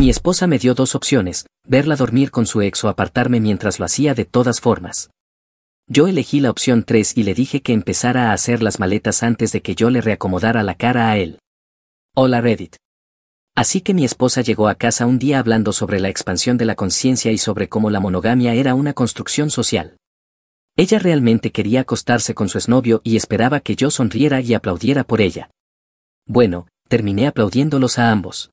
Mi esposa me dio dos opciones, verla dormir con su ex o apartarme mientras lo hacía de todas formas. Yo elegí la opción 3 y le dije que empezara a hacer las maletas antes de que yo le reacomodara la cara a él. Hola Reddit. Así que mi esposa llegó a casa un día hablando sobre la expansión de la conciencia y sobre cómo la monogamia era una construcción social. Ella realmente quería acostarse con su exnovio y esperaba que yo sonriera y aplaudiera por ella. Bueno, terminé aplaudiéndolos a ambos.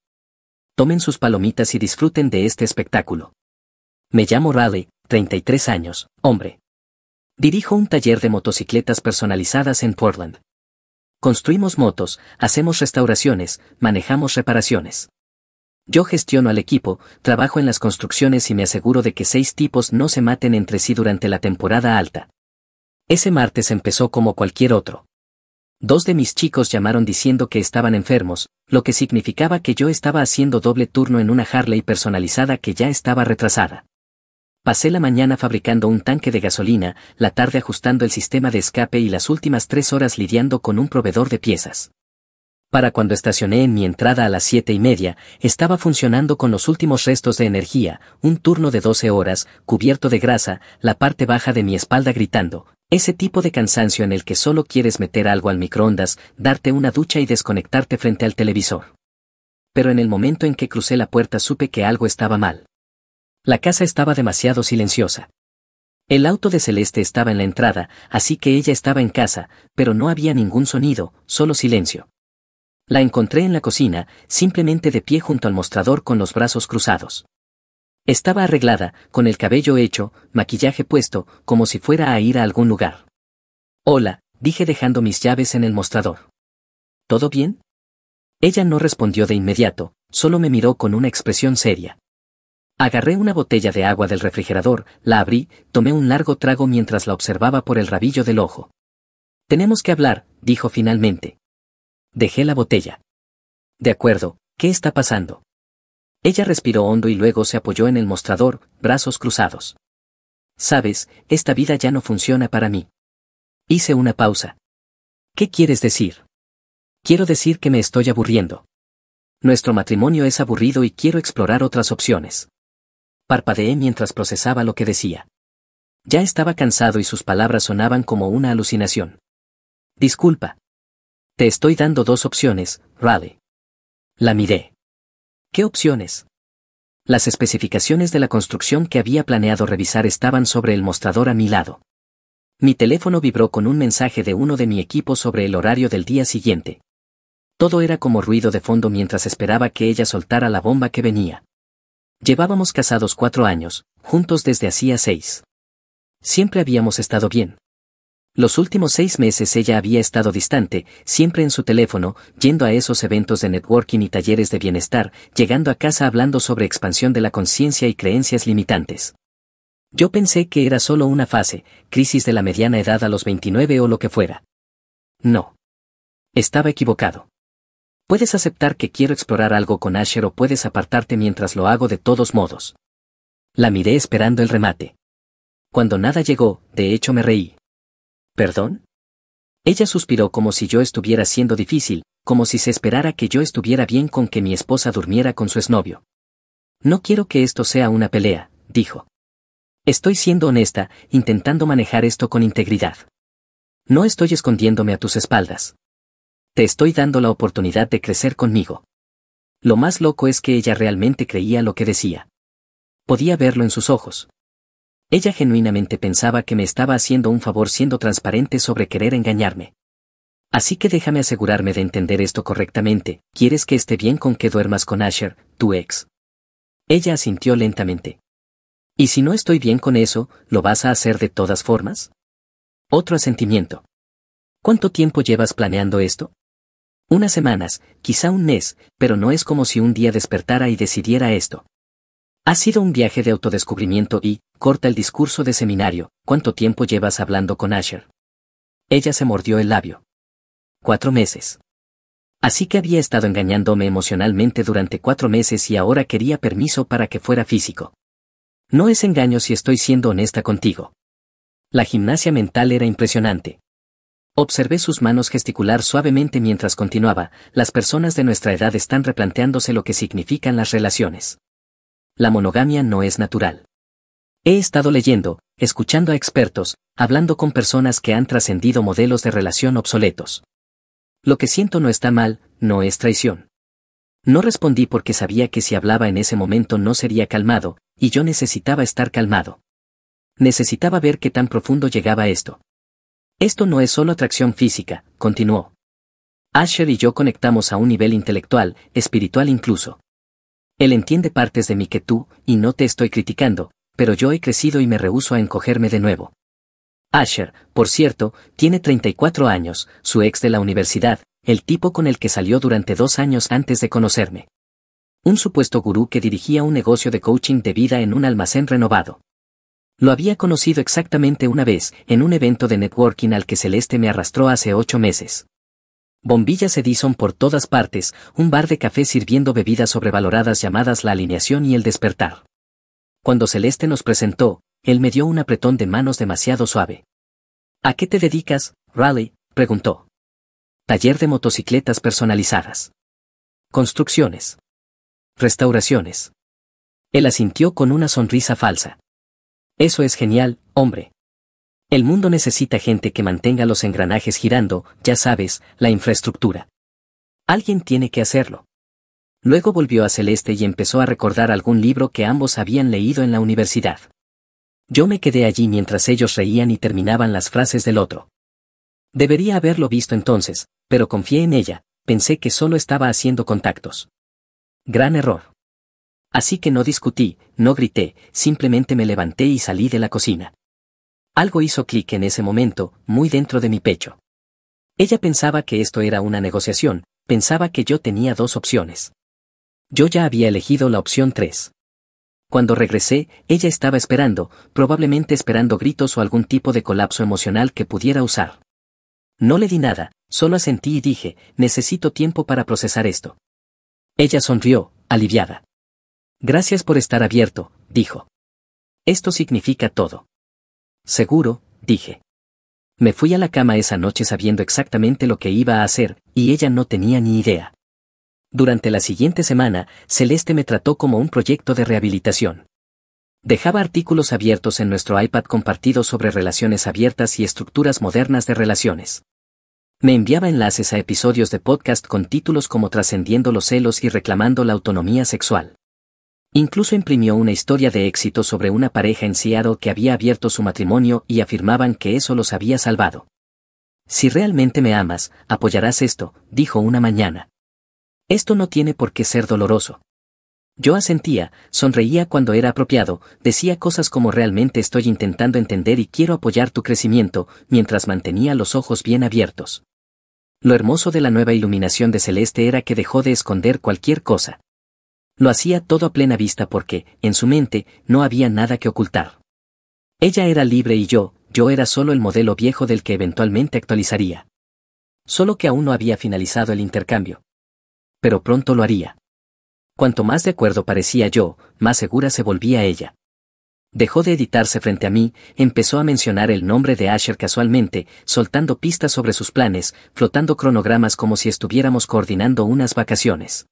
Tomen sus palomitas y disfruten de este espectáculo. Me llamo Riley, 33 años, hombre. Dirijo un taller de motocicletas personalizadas en Portland. Construimos motos, hacemos restauraciones, manejamos reparaciones. Yo gestiono al equipo, trabajo en las construcciones y me aseguro de que 6 tipos no se maten entre sí durante la temporada alta. Ese martes empezó como cualquier otro. 2 de mis chicos llamaron diciendo que estaban enfermos, lo que significaba que yo estaba haciendo doble turno en una Harley personalizada que ya estaba retrasada. Pasé la mañana fabricando un tanque de gasolina, la tarde ajustando el sistema de escape y las últimas 3 horas lidiando con un proveedor de piezas. Para cuando estacioné en mi entrada a las 7:30, estaba funcionando con los últimos restos de energía, un turno de 12 horas, cubierto de grasa, la parte baja de mi espalda gritando, ese tipo de cansancio en el que solo quieres meter algo al microondas, darte una ducha y desconectarte frente al televisor. Pero en el momento en que crucé la puerta supe que algo estaba mal. La casa estaba demasiado silenciosa. El auto de Celeste estaba en la entrada, así que ella estaba en casa, pero no había ningún sonido, solo silencio. La encontré en la cocina, simplemente de pie junto al mostrador con los brazos cruzados. Estaba arreglada, con el cabello hecho, maquillaje puesto, como si fuera a ir a algún lugar. Hola, dije dejando mis llaves en el mostrador. ¿Todo bien? Ella no respondió de inmediato, solo me miró con una expresión seria. Agarré una botella de agua del refrigerador, la abrí, tomé un largo trago mientras la observaba por el rabillo del ojo. Tenemos que hablar, dijo finalmente. Dejé la botella. De acuerdo, ¿qué está pasando? Ella respiró hondo y luego se apoyó en el mostrador, brazos cruzados. Sabes, esta vida ya no funciona para mí. Hice una pausa. ¿Qué quieres decir? Quiero decir que me estoy aburriendo. Nuestro matrimonio es aburrido y quiero explorar otras opciones. Parpadeé mientras procesaba lo que decía. Ya estaba cansado y sus palabras sonaban como una alucinación. Disculpa. Te estoy dando 2 opciones, Riley. La miré. ¿Qué opciones? Las especificaciones de la construcción que había planeado revisar estaban sobre el mostrador a mi lado. Mi teléfono vibró con un mensaje de uno de mi equipo sobre el horario del día siguiente. Todo era como ruido de fondo mientras esperaba que ella soltara la bomba que venía. Llevábamos casados 4 años, juntos desde hacía 6. Siempre habíamos estado bien. Los últimos 6 meses ella había estado distante, siempre en su teléfono, yendo a esos eventos de networking y talleres de bienestar, llegando a casa hablando sobre expansión de la conciencia y creencias limitantes. Yo pensé que era solo una fase, crisis de la mediana edad a los 29 o lo que fuera. No. Estaba equivocado. Puedes aceptar que quiero explorar algo con Asher o puedes apartarte mientras lo hago de todos modos. La miré esperando el remate. Cuando nada llegó, de hecho me reí. ¿Perdón? Ella suspiró como si yo estuviera siendo difícil, como si se esperara que yo estuviera bien con que mi esposa durmiera con su exnovio. No quiero que esto sea una pelea, dijo. Estoy siendo honesta, intentando manejar esto con integridad. No estoy escondiéndome a tus espaldas. Te estoy dando la oportunidad de crecer conmigo. Lo más loco es que ella realmente creía lo que decía. Podía verlo en sus ojos. Ella genuinamente pensaba que me estaba haciendo un favor siendo transparente sobre querer engañarme. Así que déjame asegurarme de entender esto correctamente. ¿Quieres que esté bien con que duermas con Asher, tu ex? Ella asintió lentamente. ¿Y si no estoy bien con eso, lo vas a hacer de todas formas? Otro asentimiento. ¿Cuánto tiempo llevas planeando esto? Unas semanas, quizá un mes, pero no es como si un día despertara y decidiera esto. Ha sido un viaje de autodescubrimiento y, corta el discurso de seminario, ¿cuánto tiempo llevas hablando con Asher? Ella se mordió el labio. 4 meses. Así que había estado engañándome emocionalmente durante 4 meses y ahora quería permiso para que fuera físico. No es engaño si estoy siendo honesta contigo. La gimnasia mental era impresionante. Observé sus manos gesticular suavemente mientras continuaba, las personas de nuestra edad están replanteándose lo que significan las relaciones. La monogamia no es natural. He estado leyendo, escuchando a expertos, hablando con personas que han trascendido modelos de relación obsoletos. Lo que siento no está mal, no es traición. No respondí porque sabía que si hablaba en ese momento no sería calmado, y yo necesitaba estar calmado. Necesitaba ver qué tan profundo llegaba esto. Esto no es solo atracción física, continuó. Asher y yo conectamos a un nivel intelectual, espiritual incluso. Él entiende partes de mí que tú, y no te estoy criticando, pero yo he crecido y me rehúso a encogerme de nuevo. Asher, por cierto, tiene 34 años, su ex de la universidad, el tipo con el que salió durante 2 años antes de conocerme. Un supuesto gurú que dirigía un negocio de coaching de vida en un almacén renovado. Lo había conocido exactamente una vez, en un evento de networking al que Celeste me arrastró hace 8 meses. Bombillas Edison por todas partes, un bar de café sirviendo bebidas sobrevaloradas llamadas la alineación y el despertar. Cuando Celeste nos presentó, él me dio un apretón de manos demasiado suave. ¿A qué te dedicas, Riley?, preguntó. Taller de motocicletas personalizadas. Construcciones. Restauraciones. Él asintió con una sonrisa falsa. Eso es genial, hombre. El mundo necesita gente que mantenga los engranajes girando, ya sabes, la infraestructura. Alguien tiene que hacerlo. Luego volvió a Celeste y empezó a recordar algún libro que ambos habían leído en la universidad. Yo me quedé allí mientras ellos reían y terminaban las frases del otro. Debería haberlo visto entonces, pero confié en ella, pensé que solo estaba haciendo contactos. Gran error. Así que no discutí, no grité, simplemente me levanté y salí de la cocina. Algo hizo clic en ese momento, muy dentro de mi pecho. Ella pensaba que esto era una negociación, pensaba que yo tenía 2 opciones. Yo ya había elegido la opción 3. Cuando regresé, ella estaba esperando, probablemente esperando gritos o algún tipo de colapso emocional que pudiera usar. No le di nada, solo asentí y dije, necesito tiempo para procesar esto. Ella sonrió, aliviada. Gracias por estar abierto, dijo. Esto significa todo. Seguro, dije. Me fui a la cama esa noche sabiendo exactamente lo que iba a hacer, y ella no tenía ni idea. Durante la siguiente semana, Celeste me trató como un proyecto de rehabilitación. Dejaba artículos abiertos en nuestro iPad compartido sobre relaciones abiertas y estructuras modernas de relaciones. Me enviaba enlaces a episodios de podcast con títulos como Trascendiendo los celos y Reclamando la autonomía sexual. Incluso imprimió una historia de éxito sobre una pareja en Seattle que había abierto su matrimonio y afirmaban que eso los había salvado. Si realmente me amas, apoyarás esto, dijo una mañana. Esto no tiene por qué ser doloroso. Yo asentía, sonreía cuando era apropiado, decía cosas como realmente estoy intentando entender y quiero apoyar tu crecimiento, mientras mantenía los ojos bien abiertos. Lo hermoso de la nueva iluminación de Celeste era que dejó de esconder cualquier cosa. Lo hacía todo a plena vista porque, en su mente, no había nada que ocultar. Ella era libre y yo era solo el modelo viejo del que eventualmente actualizaría. Solo que aún no había finalizado el intercambio. Pero pronto lo haría. Cuanto más de acuerdo parecía yo, más segura se volvía ella. Dejó de editarse frente a mí, empezó a mencionar el nombre de Asher casualmente, soltando pistas sobre sus planes, flotando cronogramas como si estuviéramos coordinando unas vacaciones.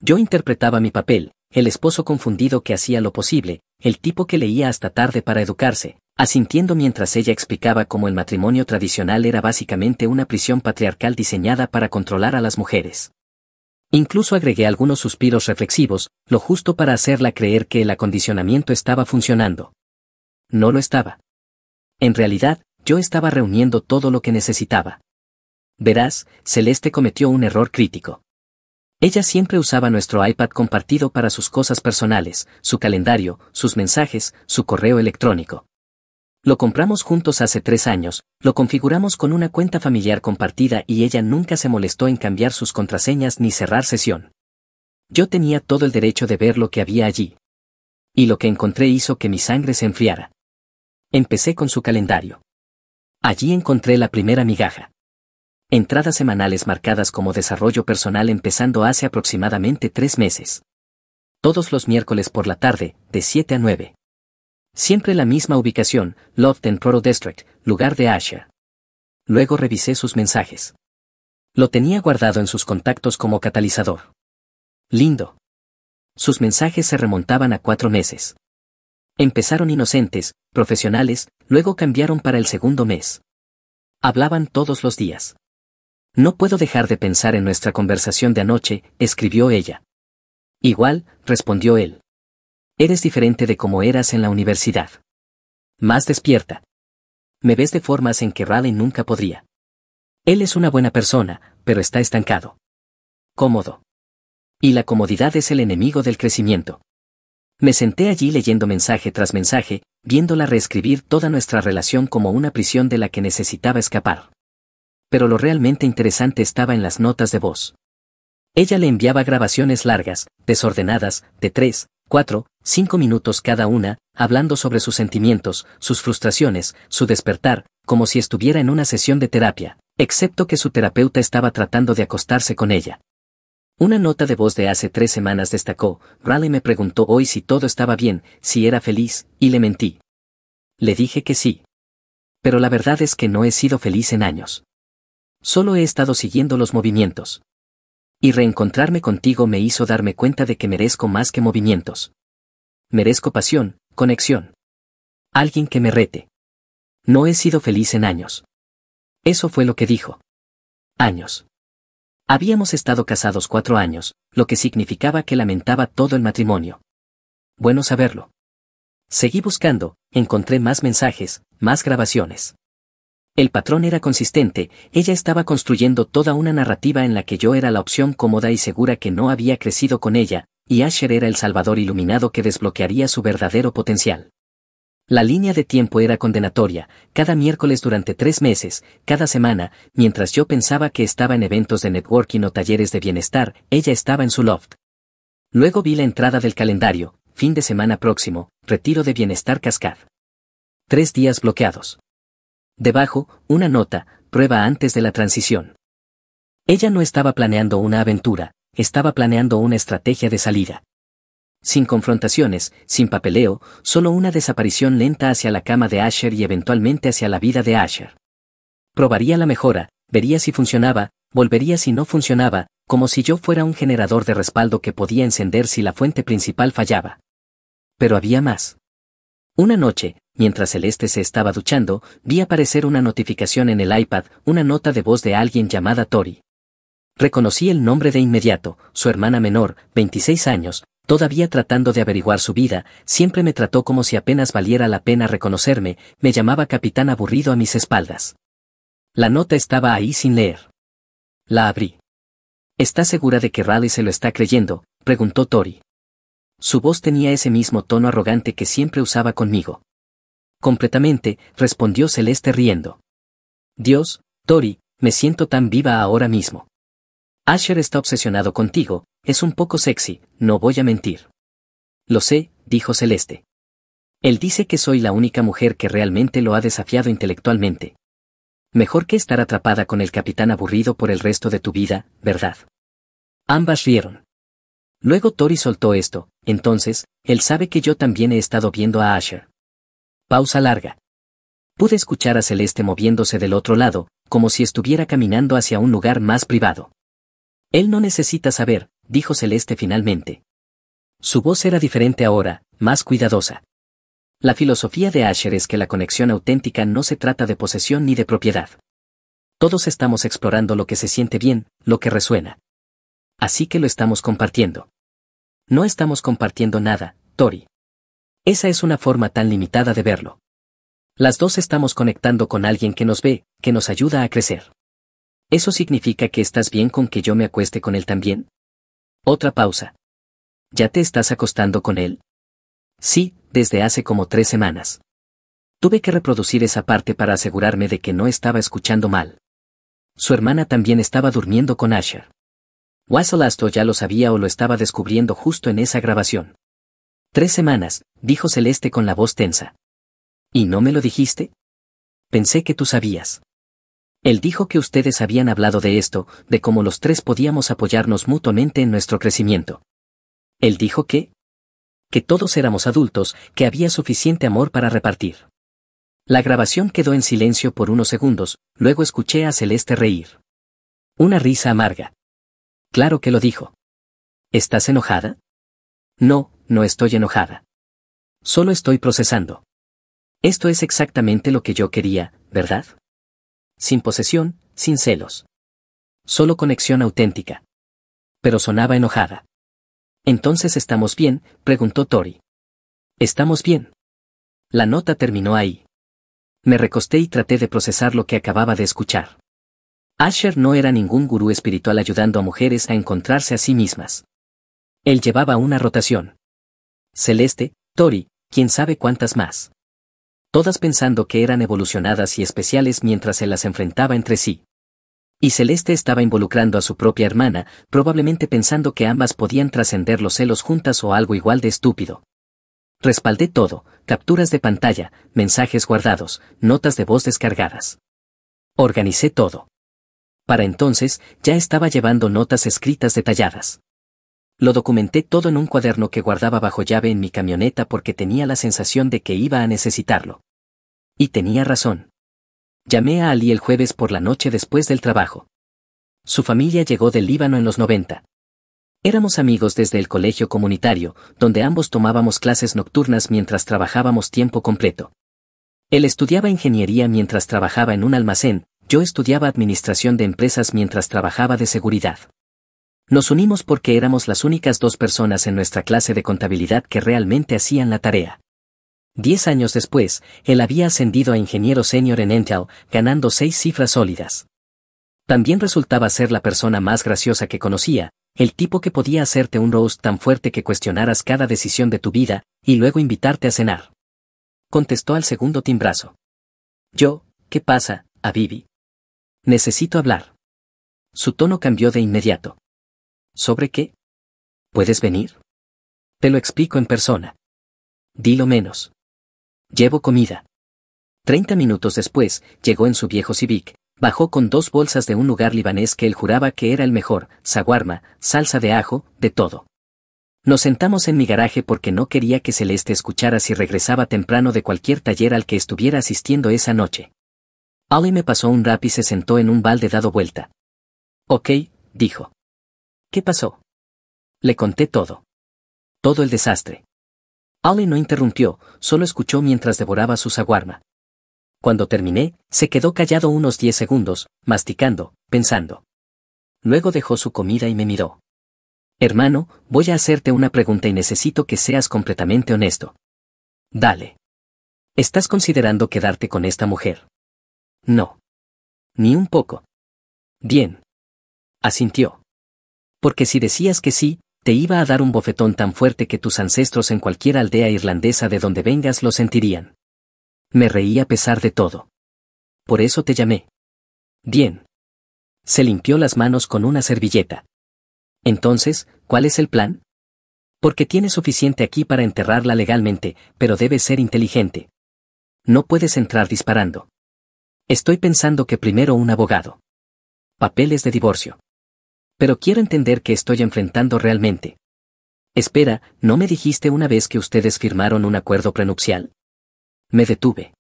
Yo interpretaba mi papel, el esposo confundido que hacía lo posible, el tipo que leía hasta tarde para educarse, asintiendo mientras ella explicaba cómo el matrimonio tradicional era básicamente una prisión patriarcal diseñada para controlar a las mujeres. Incluso agregué algunos suspiros reflexivos, lo justo para hacerla creer que el acondicionamiento estaba funcionando. No lo estaba. En realidad, yo estaba reuniendo todo lo que necesitaba. Verás, Celeste cometió un error crítico. Ella siempre usaba nuestro iPad compartido para sus cosas personales, su calendario, sus mensajes, su correo electrónico. Lo compramos juntos hace 3 años, lo configuramos con una cuenta familiar compartida y ella nunca se molestó en cambiar sus contraseñas ni cerrar sesión. Yo tenía todo el derecho de ver lo que había allí. Y lo que encontré hizo que mi sangre se enfriara. Empecé con su calendario. Allí encontré la primera migaja. Entradas semanales marcadas como desarrollo personal empezando hace aproximadamente 3 meses. Todos los miércoles por la tarde, de 7 a 9. Siempre la misma ubicación, Lofton Proto District, lugar de Asher. Luego revisé sus mensajes. Lo tenía guardado en sus contactos como catalizador. Lindo. Sus mensajes se remontaban a 4 meses. Empezaron inocentes, profesionales, luego cambiaron para el segundo mes. Hablaban todos los días. No puedo dejar de pensar en nuestra conversación de anoche, escribió ella. Igual, respondió él. Eres diferente de como eras en la universidad. Más despierta. Me ves de formas en que Raleigh nunca podría. Él es una buena persona, pero está estancado. Cómodo. Y la comodidad es el enemigo del crecimiento. Me senté allí leyendo mensaje tras mensaje, viéndola reescribir toda nuestra relación como una prisión de la que necesitaba escapar. Pero lo realmente interesante estaba en las notas de voz. Ella le enviaba grabaciones largas, desordenadas, de 3, 4, 5 minutos cada una, hablando sobre sus sentimientos, sus frustraciones, su despertar, como si estuviera en una sesión de terapia, excepto que su terapeuta estaba tratando de acostarse con ella. Una nota de voz de hace 3 semanas destacó: Raleigh me preguntó hoy si todo estaba bien, si era feliz, y le mentí. Le dije que sí. Pero la verdad es que no he sido feliz en años. Solo he estado siguiendo los movimientos. Y reencontrarme contigo me hizo darme cuenta de que merezco más que movimientos. Merezco pasión, conexión. Alguien que me rete. No he sido feliz en años. Eso fue lo que dijo. Años. Habíamos estado casados 4 años, lo que significaba que lamentaba todo el matrimonio. Bueno saberlo. Seguí buscando, encontré más mensajes, más grabaciones. El patrón era consistente, ella estaba construyendo toda una narrativa en la que yo era la opción cómoda y segura que no había crecido con ella, y Asher era el salvador iluminado que desbloquearía su verdadero potencial. La línea de tiempo era condenatoria, cada miércoles durante 3 meses, cada semana, mientras yo pensaba que estaba en eventos de networking o talleres de bienestar, ella estaba en su loft. Luego vi la entrada del calendario: fin de semana próximo, retiro de bienestar Cascade. 3 días bloqueados. Debajo, una nota: prueba antes de la transición. Ella no estaba planeando una aventura, estaba planeando una estrategia de salida. Sin confrontaciones, sin papeleo, solo una desaparición lenta hacia la cama de Asher y eventualmente hacia la vida de Asher. Probaría la mejora, vería si funcionaba, volvería si no funcionaba, como si yo fuera un generador de respaldo que podía encender si la fuente principal fallaba. Pero había más. Una noche, mientras Celeste se estaba duchando, vi aparecer una notificación en el iPad, una nota de voz de alguien llamada Tori. Reconocí el nombre de inmediato: su hermana menor, 26 años, todavía tratando de averiguar su vida, siempre me trató como si apenas valiera la pena reconocerme, me llamaba capitán aburrido a mis espaldas. La nota estaba ahí sin leer. La abrí. ¿Está segura de que Raleigh se lo está creyendo?, preguntó Tori. Su voz tenía ese mismo tono arrogante que siempre usaba conmigo. Completamente, respondió Celeste riendo. Dios, Tori, me siento tan viva ahora mismo. Asher está obsesionado contigo, es un poco sexy, no voy a mentir. Lo sé, dijo Celeste. Él dice que soy la única mujer que realmente lo ha desafiado intelectualmente. Mejor que estar atrapada con el capitán aburrido por el resto de tu vida, ¿verdad? Ambas rieron. Luego Tori soltó esto: entonces, él sabe que yo también he estado viendo a Asher. Pausa larga. Pude escuchar a Celeste moviéndose del otro lado, como si estuviera caminando hacia un lugar más privado. Él no necesita saber, dijo Celeste finalmente. Su voz era diferente ahora, más cuidadosa. La filosofía de Asher es que la conexión auténtica no se trata de posesión ni de propiedad. Todos estamos explorando lo que se siente bien, lo que resuena. Así que lo estamos compartiendo. No estamos compartiendo nada, Tori. Esa es una forma tan limitada de verlo. Las dos estamos conectando con alguien que nos ve, que nos ayuda a crecer. ¿Eso significa que estás bien con que yo me acueste con él también? Otra pausa. ¿Ya te estás acostando con él? Sí, desde hace como 3 semanas. Tuve que reproducir esa parte para asegurarme de que no estaba escuchando mal. Su hermana también estaba durmiendo con Asher. Wasselasto ya lo sabía o lo estaba descubriendo justo en esa grabación. 3 semanas, dijo Celeste con la voz tensa. ¿Y no me lo dijiste? Pensé que tú sabías. Él dijo que ustedes habían hablado de esto, de cómo los 3 podíamos apoyarnos mutuamente en nuestro crecimiento. Él dijo que todos éramos adultos, que había suficiente amor para repartir. La grabación quedó en silencio por unos segundos, luego escuché a Celeste reír. Una risa amarga. Claro que lo dijo. ¿Estás enojada? No, no estoy enojada. Solo estoy procesando. Esto es exactamente lo que yo quería, ¿verdad? Sin posesión, sin celos. Solo conexión auténtica. Pero sonaba enojada. ¿Entonces estamos bien?, preguntó Tori. Estamos bien. La nota terminó ahí. Me recosté y traté de procesar lo que acababa de escuchar. Asher no era ningún gurú espiritual ayudando a mujeres a encontrarse a sí mismas. Él llevaba una rotación. Celeste, Tori, quién sabe cuántas más. Todas pensando que eran evolucionadas y especiales mientras él las enfrentaba entre sí. Y Celeste estaba involucrando a su propia hermana, probablemente pensando que ambas podían trascender los celos juntas o algo igual de estúpido. Respaldé todo, capturas de pantalla, mensajes guardados, notas de voz descargadas. Organicé todo. Para entonces, ya estaba llevando notas escritas detalladas. Lo documenté todo en un cuaderno que guardaba bajo llave en mi camioneta porque tenía la sensación de que iba a necesitarlo. Y tenía razón. Llamé a Ali el jueves por la noche después del trabajo. Su familia llegó del Líbano en los 90. Éramos amigos desde el colegio comunitario, donde ambos tomábamos clases nocturnas mientras trabajábamos tiempo completo. Él estudiaba ingeniería mientras trabajaba en un almacén, yo estudiaba administración de empresas mientras trabajaba de seguridad. Nos unimos porque éramos las únicas dos personas en nuestra clase de contabilidad que realmente hacían la tarea. 10 años después, él había ascendido a ingeniero senior en Intel, ganando 6 cifras sólidas. También resultaba ser la persona más graciosa que conocía, el tipo que podía hacerte un roast tan fuerte que cuestionaras cada decisión de tu vida, y luego invitarte a cenar. Contestó al segundo timbrazo. ¿Qué pasa, Habibi? Necesito hablar. Su tono cambió de inmediato. ¿Sobre qué? ¿Puedes venir? Te lo explico en persona. Dilo menos. Llevo comida. 30 minutos después, llegó en su viejo Civic, bajó con 2 bolsas de un lugar libanés que él juraba que era el mejor, shawarma, salsa de ajo, de todo. Nos sentamos en mi garaje porque no quería que Celeste escuchara si regresaba temprano de cualquier taller al que estuviera asistiendo esa noche. Ali me pasó un rap y se sentó en un balde dado vuelta. Ok, dijo. ¿Qué pasó? Le conté todo. Todo el desastre. Ali no interrumpió, solo escuchó mientras devoraba su shawarma. Cuando terminé, se quedó callado unos 10 segundos, masticando, pensando. Luego dejó su comida y me miró. Hermano, voy a hacerte una pregunta y necesito que seas completamente honesto. Dale. ¿Estás considerando quedarte con esta mujer? No. Ni un poco. Bien. Asintió. Porque si decías que sí, te iba a dar un bofetón tan fuerte que tus ancestros en cualquier aldea irlandesa de donde vengas lo sentirían. Me reí a pesar de todo. Por eso te llamé. Bien. Se limpió las manos con una servilleta. Entonces, ¿cuál es el plan? Porque tienes suficiente aquí para enterrarla legalmente, pero debes ser inteligente. No puedes entrar disparando. Estoy pensando que primero un abogado. Papeles de divorcio. Pero quiero entender qué estoy enfrentando realmente. Espera, ¿no me dijiste una vez que ustedes firmaron un acuerdo prenupcial? Me detuve.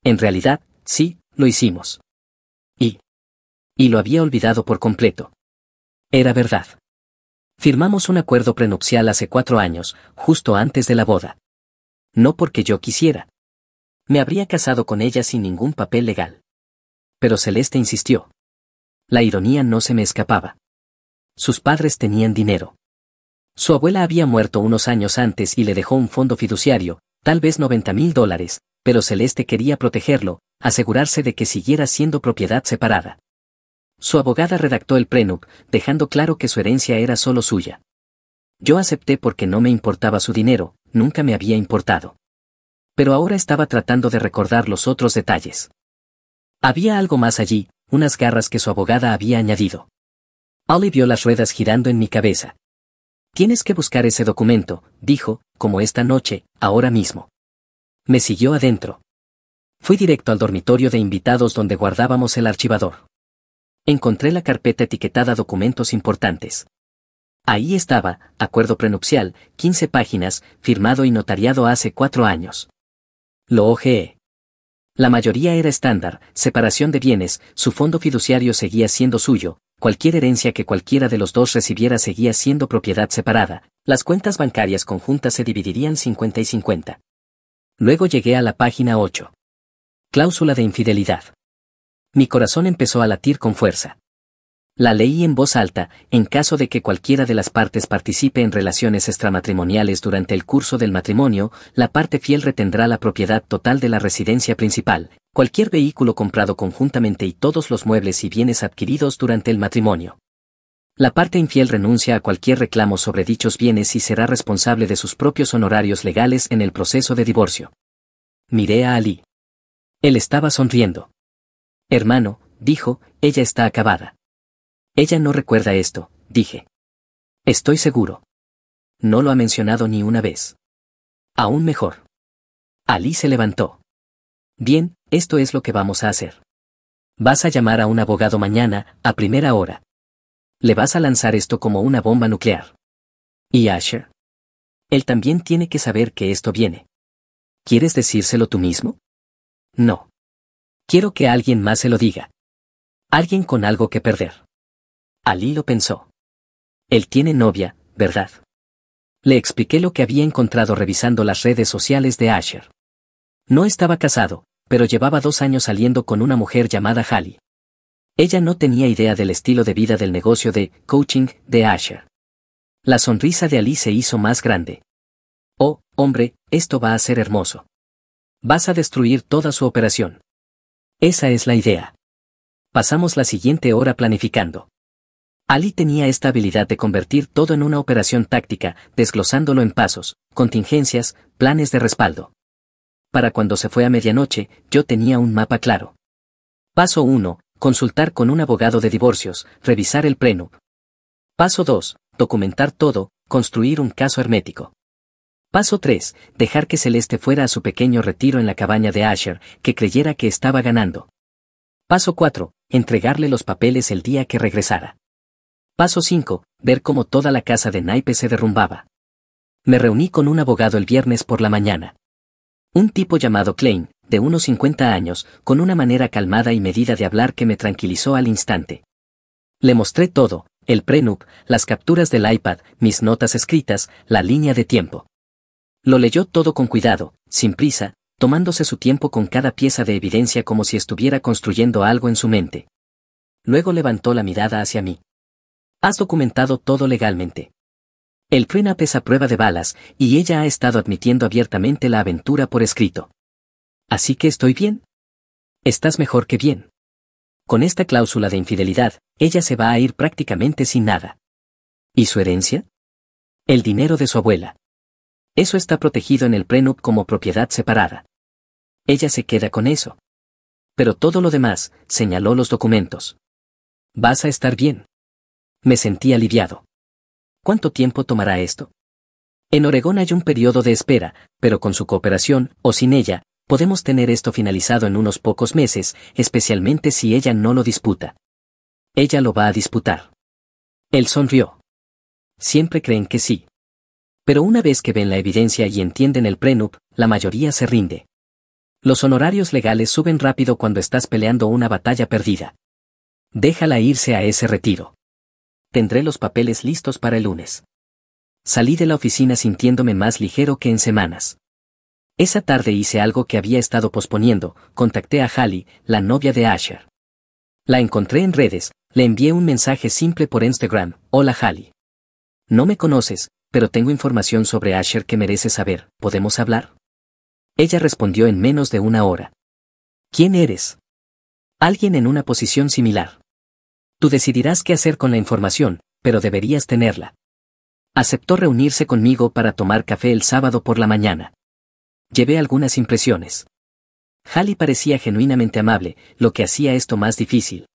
En realidad, sí, lo hicimos. Y lo había olvidado por completo. Era verdad. Firmamos un acuerdo prenupcial hace 4 años, justo antes de la boda. No porque yo quisiera. Me habría casado con ella sin ningún papel legal. Pero Celeste insistió. La ironía no se me escapaba. Sus padres tenían dinero. Su abuela había muerto unos años antes y le dejó un fondo fiduciario, tal vez $90,000, pero Celeste quería protegerlo, asegurarse de que siguiera siendo propiedad separada. Su abogada redactó el prenup, dejando claro que su herencia era solo suya. Yo acepté porque no me importaba su dinero, nunca me había importado. Pero ahora estaba tratando de recordar los otros detalles. Había algo más allí, unas garras que su abogada había añadido. Ali vio las ruedas girando en mi cabeza. Tienes que buscar ese documento, dijo, como esta noche, ahora mismo. Me siguió adentro. Fui directo al dormitorio de invitados donde guardábamos el archivador. Encontré la carpeta etiquetada documentos importantes. Ahí estaba, acuerdo prenupcial, 15 páginas, firmado y notariado hace 4 años. Lo hojeé. La mayoría era estándar, separación de bienes, su fondo fiduciario seguía siendo suyo, cualquier herencia que cualquiera de los dos recibiera seguía siendo propiedad separada, las cuentas bancarias conjuntas se dividirían 50 y 50. Luego llegué a la página 8. Cláusula de infidelidad. Mi corazón empezó a latir con fuerza. La leí en voz alta, en caso de que cualquiera de las partes participe en relaciones extramatrimoniales durante el curso del matrimonio, la parte fiel retendrá la propiedad total de la residencia principal, cualquier vehículo comprado conjuntamente y todos los muebles y bienes adquiridos durante el matrimonio. La parte infiel renuncia a cualquier reclamo sobre dichos bienes y será responsable de sus propios honorarios legales en el proceso de divorcio. Miré a Ali. Él estaba sonriendo. Hermano, dijo, ella está acabada. Ella no recuerda esto, dije. Estoy seguro. No lo ha mencionado ni una vez. Aún mejor. Ali se levantó. Bien, esto es lo que vamos a hacer. Vas a llamar a un abogado mañana, a primera hora. Le vas a lanzar esto como una bomba nuclear. ¿Y Asher? Él también tiene que saber que esto viene. ¿Quieres decírselo tú mismo? No. Quiero que alguien más se lo diga. Alguien con algo que perder. Ali lo pensó. Él tiene novia, ¿verdad? Le expliqué lo que había encontrado revisando las redes sociales de Asher. No estaba casado, pero llevaba 2 años saliendo con una mujer llamada Hallie. Ella no tenía idea del estilo de vida del negocio de coaching de Asher. La sonrisa de Ali se hizo más grande. Oh, hombre, esto va a ser hermoso. Vas a destruir toda su operación. Esa es la idea. Pasamos la siguiente hora planificando. Ali tenía esta habilidad de convertir todo en una operación táctica, desglosándolo en pasos, contingencias, planes de respaldo. Para cuando se fue a medianoche, yo tenía un mapa claro. Paso 1, consultar con un abogado de divorcios, revisar el prenup. Paso 2, documentar todo, construir un caso hermético. Paso 3, dejar que Celeste fuera a su pequeño retiro en la cabaña de Asher, que creyera que estaba ganando. Paso 4, entregarle los papeles el día que regresara. Paso 5, ver cómo toda la casa de naipes se derrumbaba. Me reuní con un abogado el viernes por la mañana. Un tipo llamado Klein, de unos 50 años, con una manera calmada y medida de hablar que me tranquilizó al instante. Le mostré todo, el prenup, las capturas del iPad, mis notas escritas, la línea de tiempo. Lo leyó todo con cuidado, sin prisa, tomándose su tiempo con cada pieza de evidencia como si estuviera construyendo algo en su mente. Luego levantó la mirada hacia mí. Has documentado todo legalmente. El prenup es a prueba de balas, y ella ha estado admitiendo abiertamente la aventura por escrito. Así que estoy bien. Estás mejor que bien. Con esta cláusula de infidelidad, ella se va a ir prácticamente sin nada. ¿Y su herencia? El dinero de su abuela. Eso está protegido en el prenup como propiedad separada. Ella se queda con eso. Pero todo lo demás, señaló los documentos. Vas a estar bien. Me sentí aliviado. ¿Cuánto tiempo tomará esto? En Oregón hay un periodo de espera, pero con su cooperación, o sin ella, podemos tener esto finalizado en unos pocos meses, especialmente si ella no lo disputa. Ella lo va a disputar. Él sonrió. Siempre creen que sí. Pero una vez que ven la evidencia y entienden el prenup, la mayoría se rinde. Los honorarios legales suben rápido cuando estás peleando una batalla perdida. Déjala irse a ese retiro. Tendré los papeles listos para el lunes. Salí de la oficina sintiéndome más ligero que en semanas. Esa tarde hice algo que había estado posponiendo, contacté a Hallie, la novia de Asher. La encontré en redes, le envié un mensaje simple por Instagram, hola Hallie. No me conoces, pero tengo información sobre Asher que mereces saber, ¿podemos hablar? Ella respondió en menos de una hora. ¿Quién eres? Alguien en una posición similar. Tú decidirás qué hacer con la información, pero deberías tenerla. Aceptó reunirse conmigo para tomar café el sábado por la mañana. Llevé algunas impresiones. Hallie parecía genuinamente amable, lo que hacía esto más difícil.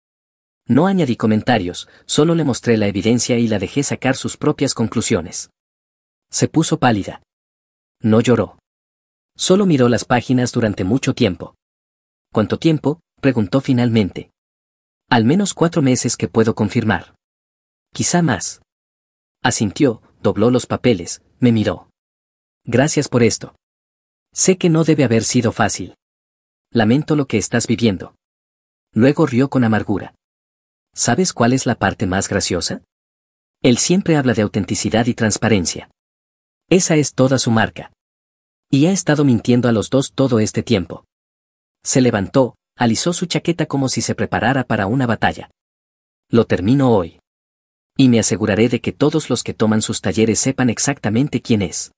No añadí comentarios, solo le mostré la evidencia y la dejé sacar sus propias conclusiones. Se puso pálida. No lloró. Solo miró las páginas durante mucho tiempo. ¿Cuánto tiempo?, preguntó finalmente. Al menos 4 meses que puedo confirmar. Quizá más. Asintió, dobló los papeles, me miró. Gracias por esto. Sé que no debe haber sido fácil. Lamento lo que estás viviendo. Luego rió con amargura. ¿Sabes cuál es la parte más graciosa? Él siempre habla de autenticidad y transparencia. Esa es toda su marca. Y ha estado mintiendo a los dos todo este tiempo. Se levantó, alisó su chaqueta como si se preparara para una batalla. Lo termino hoy. Y me aseguraré de que todos los que toman sus talleres sepan exactamente quién es.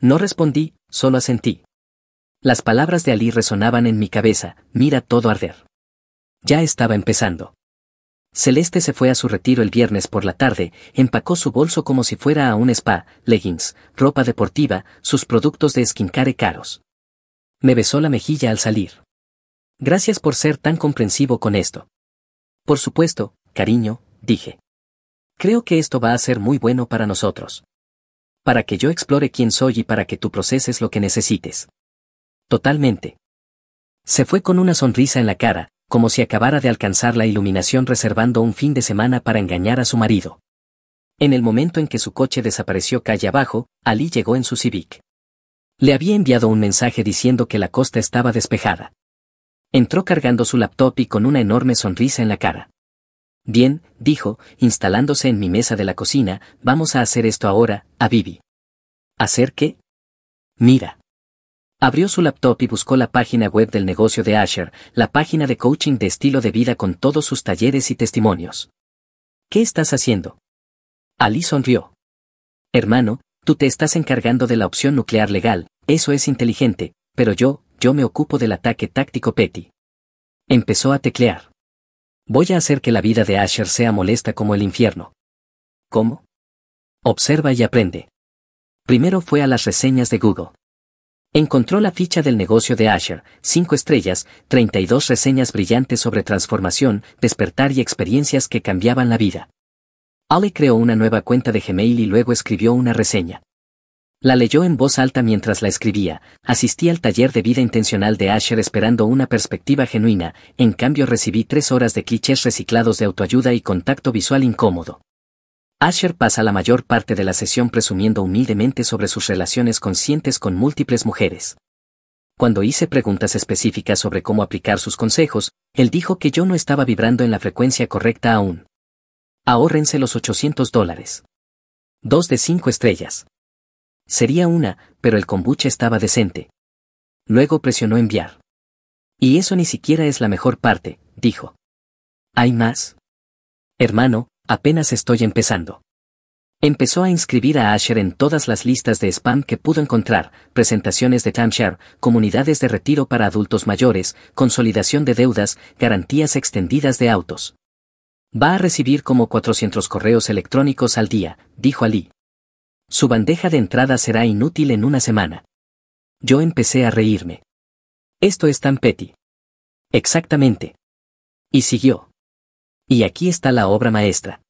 No respondí, solo asentí. Las palabras de Ali resonaban en mi cabeza, mira todo arder. Ya estaba empezando. Celeste se fue a su retiro el viernes por la tarde, empacó su bolso como si fuera a un spa, leggings, ropa deportiva, sus productos de skincare caros. Me besó la mejilla al salir. Gracias por ser tan comprensivo con esto. Por supuesto, cariño, dije. Creo que esto va a ser muy bueno para nosotros. Para que yo explore quién soy y para que tú proceses lo que necesites. Totalmente. Se fue con una sonrisa en la cara, como si acabara de alcanzar la iluminación reservando un fin de semana para engañar a su marido. En el momento en que su coche desapareció calle abajo, Ali llegó en su Civic. Le había enviado un mensaje diciendo que la costa estaba despejada. Entró cargando su laptop y con una enorme sonrisa en la cara. Bien, dijo, instalándose en mi mesa de la cocina, vamos a hacer esto ahora, Habibi. ¿Hacer qué? Mira. Abrió su laptop y buscó la página web del negocio de Asher, la página de coaching de estilo de vida con todos sus talleres y testimonios. ¿Qué estás haciendo? Ali sonrió. Hermano, tú te estás encargando de la opción nuclear legal, eso es inteligente, pero yo me ocupo del ataque táctico petty. Empezó a teclear. Voy a hacer que la vida de Asher sea molesta como el infierno. ¿Cómo? Observa y aprende. Primero fue a las reseñas de Google. Encontró la ficha del negocio de Asher, 5 estrellas, 32 reseñas brillantes sobre transformación, despertar y experiencias que cambiaban la vida. Ali creó una nueva cuenta de Gmail y luego escribió una reseña. La leyó en voz alta mientras la escribía, asistí al taller de vida intencional de Asher esperando una perspectiva genuina, en cambio recibí 3 horas de clichés reciclados de autoayuda y contacto visual incómodo. Asher pasa la mayor parte de la sesión presumiendo humildemente sobre sus relaciones conscientes con múltiples mujeres. Cuando hice preguntas específicas sobre cómo aplicar sus consejos, él dijo que yo no estaba vibrando en la frecuencia correcta aún. Ahórrense los $800. 2 de 5 estrellas. Sería una, pero el kombucha estaba decente. Luego presionó enviar. Y eso ni siquiera es la mejor parte, dijo. ¿Hay más? Hermano, apenas estoy empezando. Empezó a inscribir a Asher en todas las listas de spam que pudo encontrar, presentaciones de timeshare, comunidades de retiro para adultos mayores, consolidación de deudas, garantías extendidas de autos. Va a recibir como 400 correos electrónicos al día, dijo Ali. Su bandeja de entrada será inútil en una semana. Yo empecé a reírme. Esto es tan petty. Exactamente. Y siguió. Y aquí está la obra maestra.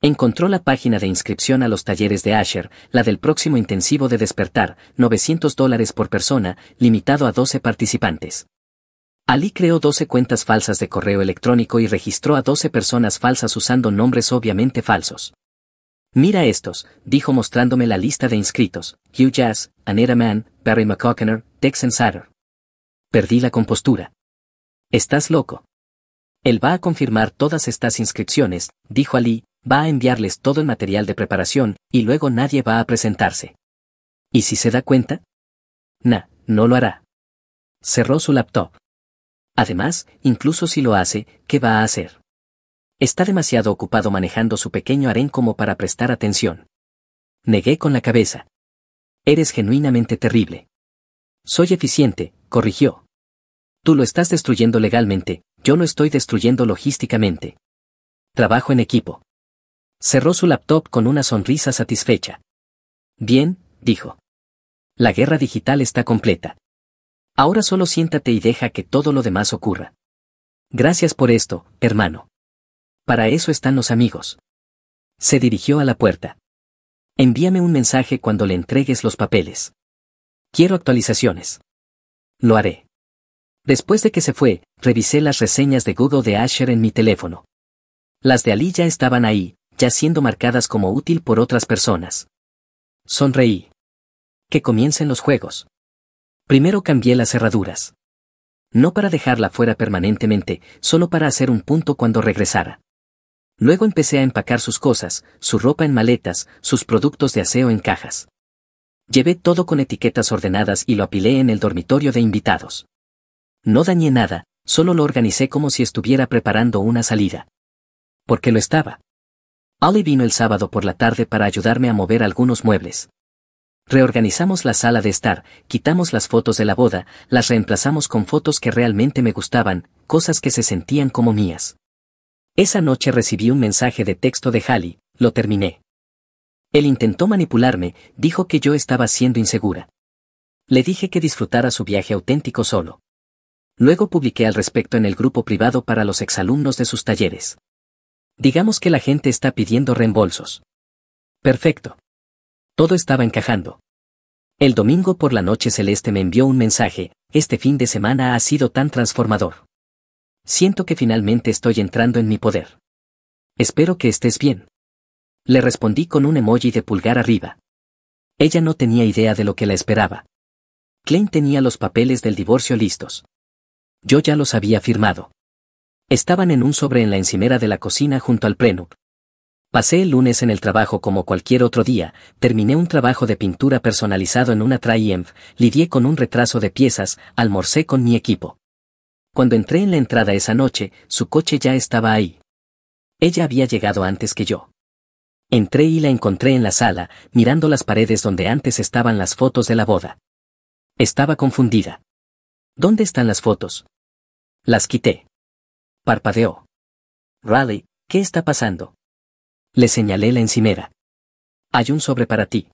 Encontró la página de inscripción a los talleres de Asher, la del próximo intensivo de despertar, $900 por persona, limitado a 12 participantes. Ali creó 12 cuentas falsas de correo electrónico y registró a 12 personas falsas usando nombres obviamente falsos. Mira estos, dijo mostrándome la lista de inscritos, Hugh Jass, Anita Mann, Barry McCockner, Texan Sutter. Perdí la compostura. ¿Estás loco? Él va a confirmar todas estas inscripciones, dijo Ali, va a enviarles todo el material de preparación, y luego nadie va a presentarse. ¿Y si se da cuenta? No lo hará. Cerró su laptop. Además, incluso si lo hace, ¿qué va a hacer? Está demasiado ocupado manejando su pequeño harén como para prestar atención. Negué con la cabeza. Eres genuinamente terrible. Soy eficiente, corrigió. Tú lo estás destruyendo legalmente, yo lo estoy destruyendo logísticamente. Trabajo en equipo. Cerró su laptop con una sonrisa satisfecha. Bien, dijo. La guerra digital está completa. Ahora solo siéntate y deja que todo lo demás ocurra. Gracias por esto, hermano. Para eso están los amigos. Se dirigió a la puerta. Envíame un mensaje cuando le entregues los papeles. Quiero actualizaciones. Lo haré. Después de que se fue, revisé las reseñas de Google de Asher en mi teléfono. Las de Ali ya estaban ahí, ya siendo marcadas como útil por otras personas. Sonreí. Que comiencen los juegos. Primero cambié las cerraduras. No para dejarla fuera permanentemente, solo para hacer un punto cuando regresara. Luego empecé a empacar sus cosas, su ropa en maletas, sus productos de aseo en cajas. Llevé todo con etiquetas ordenadas y lo apilé en el dormitorio de invitados. No dañé nada, solo lo organicé como si estuviera preparando una salida. Porque lo estaba. Ali vino el sábado por la tarde para ayudarme a mover algunos muebles. Reorganizamos la sala de estar, quitamos las fotos de la boda, las reemplazamos con fotos que realmente me gustaban, cosas que se sentían como mías. Esa noche recibí un mensaje de texto de Hallie, lo terminé. Él intentó manipularme, dijo que yo estaba siendo insegura. Le dije que disfrutara su viaje auténtico solo. Luego publiqué al respecto en el grupo privado para los exalumnos de sus talleres. Digamos que la gente está pidiendo reembolsos. Perfecto. Todo estaba encajando. El domingo por la noche Celeste me envió un mensaje: este fin de semana ha sido tan transformador. Siento que finalmente estoy entrando en mi poder. Espero que estés bien. Le respondí con un emoji de pulgar arriba. Ella no tenía idea de lo que la esperaba. Klein tenía los papeles del divorcio listos. Yo ya los había firmado. Estaban en un sobre en la encimera de la cocina junto al prenup. Pasé el lunes en el trabajo como cualquier otro día, terminé un trabajo de pintura personalizado en una Triumph, lidié con un retraso de piezas, almorcé con mi equipo. Cuando entré en la entrada esa noche, su coche ya estaba ahí. Ella había llegado antes que yo. Entré y la encontré en la sala, mirando las paredes donde antes estaban las fotos de la boda. Estaba confundida. ¿Dónde están las fotos? Las quité. Parpadeó. Riley, ¿qué está pasando? Le señalé la encimera. Hay un sobre para ti.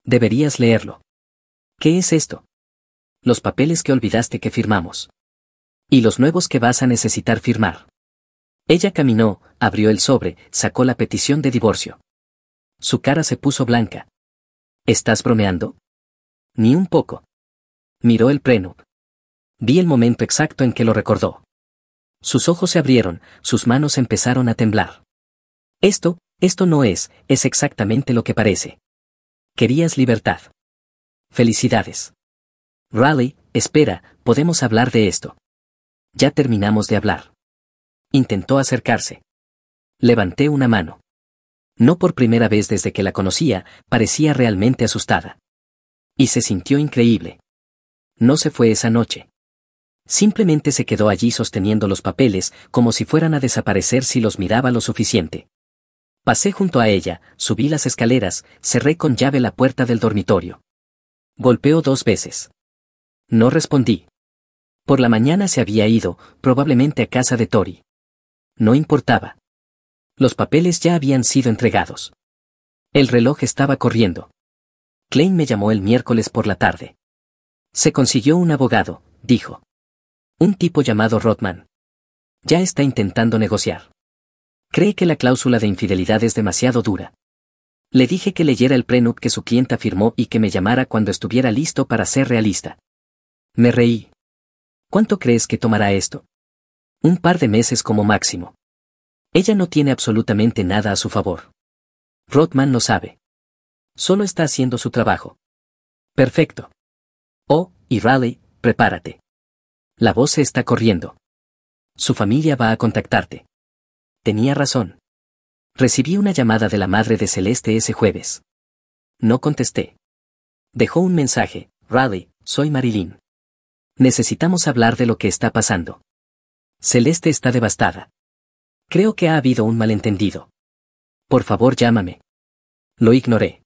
Deberías leerlo. ¿Qué es esto? Los papeles que olvidaste que firmamos. Y los nuevos que vas a necesitar firmar. Ella caminó, abrió el sobre, sacó la petición de divorcio. Su cara se puso blanca. ¿Estás bromeando? Ni un poco. Miró el prenup. Vi el momento exacto en que lo recordó. Sus ojos se abrieron, sus manos empezaron a temblar. Esto no es exactamente lo que parece. Querías libertad. Felicidades. Riley, espera, podemos hablar de esto. Ya terminamos de hablar. Intentó acercarse. Levanté una mano. No por primera vez desde que la conocía, parecía realmente asustada. Y se sintió increíble. No se fue esa noche. Simplemente se quedó allí sosteniendo los papeles, como si fueran a desaparecer si los miraba lo suficiente. Pasé junto a ella, subí las escaleras, cerré con llave la puerta del dormitorio. Golpeó 2 veces. No respondí. Por la mañana se había ido, probablemente a casa de Tori. No importaba. Los papeles ya habían sido entregados. El reloj estaba corriendo. Klein me llamó el miércoles por la tarde. Se consiguió un abogado, dijo. Un tipo llamado Rothman. Ya está intentando negociar. Cree que la cláusula de infidelidad es demasiado dura. Le dije que leyera el prenup que su clienta firmó y que me llamara cuando estuviera listo para ser realista. Me reí. ¿Cuánto crees que tomará esto? Un par de meses como máximo. Ella no tiene absolutamente nada a su favor. Rothman lo sabe. Solo está haciendo su trabajo. Perfecto. Oh, y Riley, prepárate. La voz se está corriendo. Su familia va a contactarte. Tenía razón. Recibí una llamada de la madre de Celeste ese jueves. No contesté. Dejó un mensaje: Riley, soy Marilyn. Necesitamos hablar de lo que está pasando. Celeste está devastada. Creo que ha habido un malentendido. Por favor, llámame. Lo ignoré.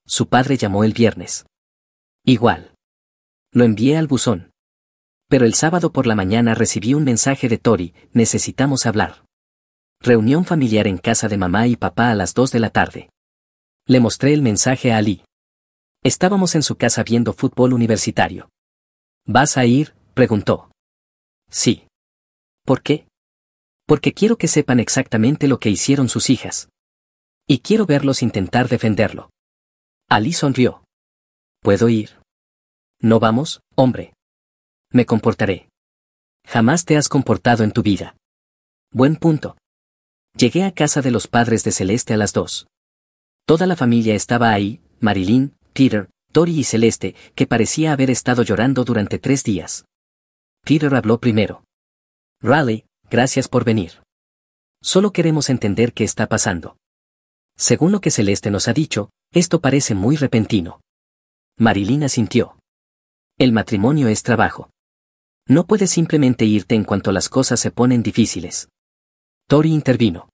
Su padre llamó el viernes. Igual. Lo envié al buzón. Pero el sábado por la mañana recibí un mensaje de Tori: necesitamos hablar. Reunión familiar en casa de mamá y papá a las 2 de la tarde. Le mostré el mensaje a Ali. Estábamos en su casa viendo fútbol universitario. ¿Vas a ir?, preguntó. Sí. ¿Por qué? Porque quiero que sepan exactamente lo que hicieron sus hijas. Y quiero verlos intentar defenderlo. Ali sonrió. ¿Puedo ir? No vamos, hombre. Me comportaré. Jamás te has comportado en tu vida. Buen punto. Llegué a casa de los padres de Celeste a las 2. Toda la familia estaba ahí: Marilyn, Peter, Tori y Celeste, que parecía haber estado llorando durante 3 días. Peter habló primero. Riley, gracias por venir. Solo queremos entender qué está pasando. Según lo que Celeste nos ha dicho, esto parece muy repentino. Marilyn asintió. El matrimonio es trabajo. No puedes simplemente irte en cuanto las cosas se ponen difíciles. Tori intervino.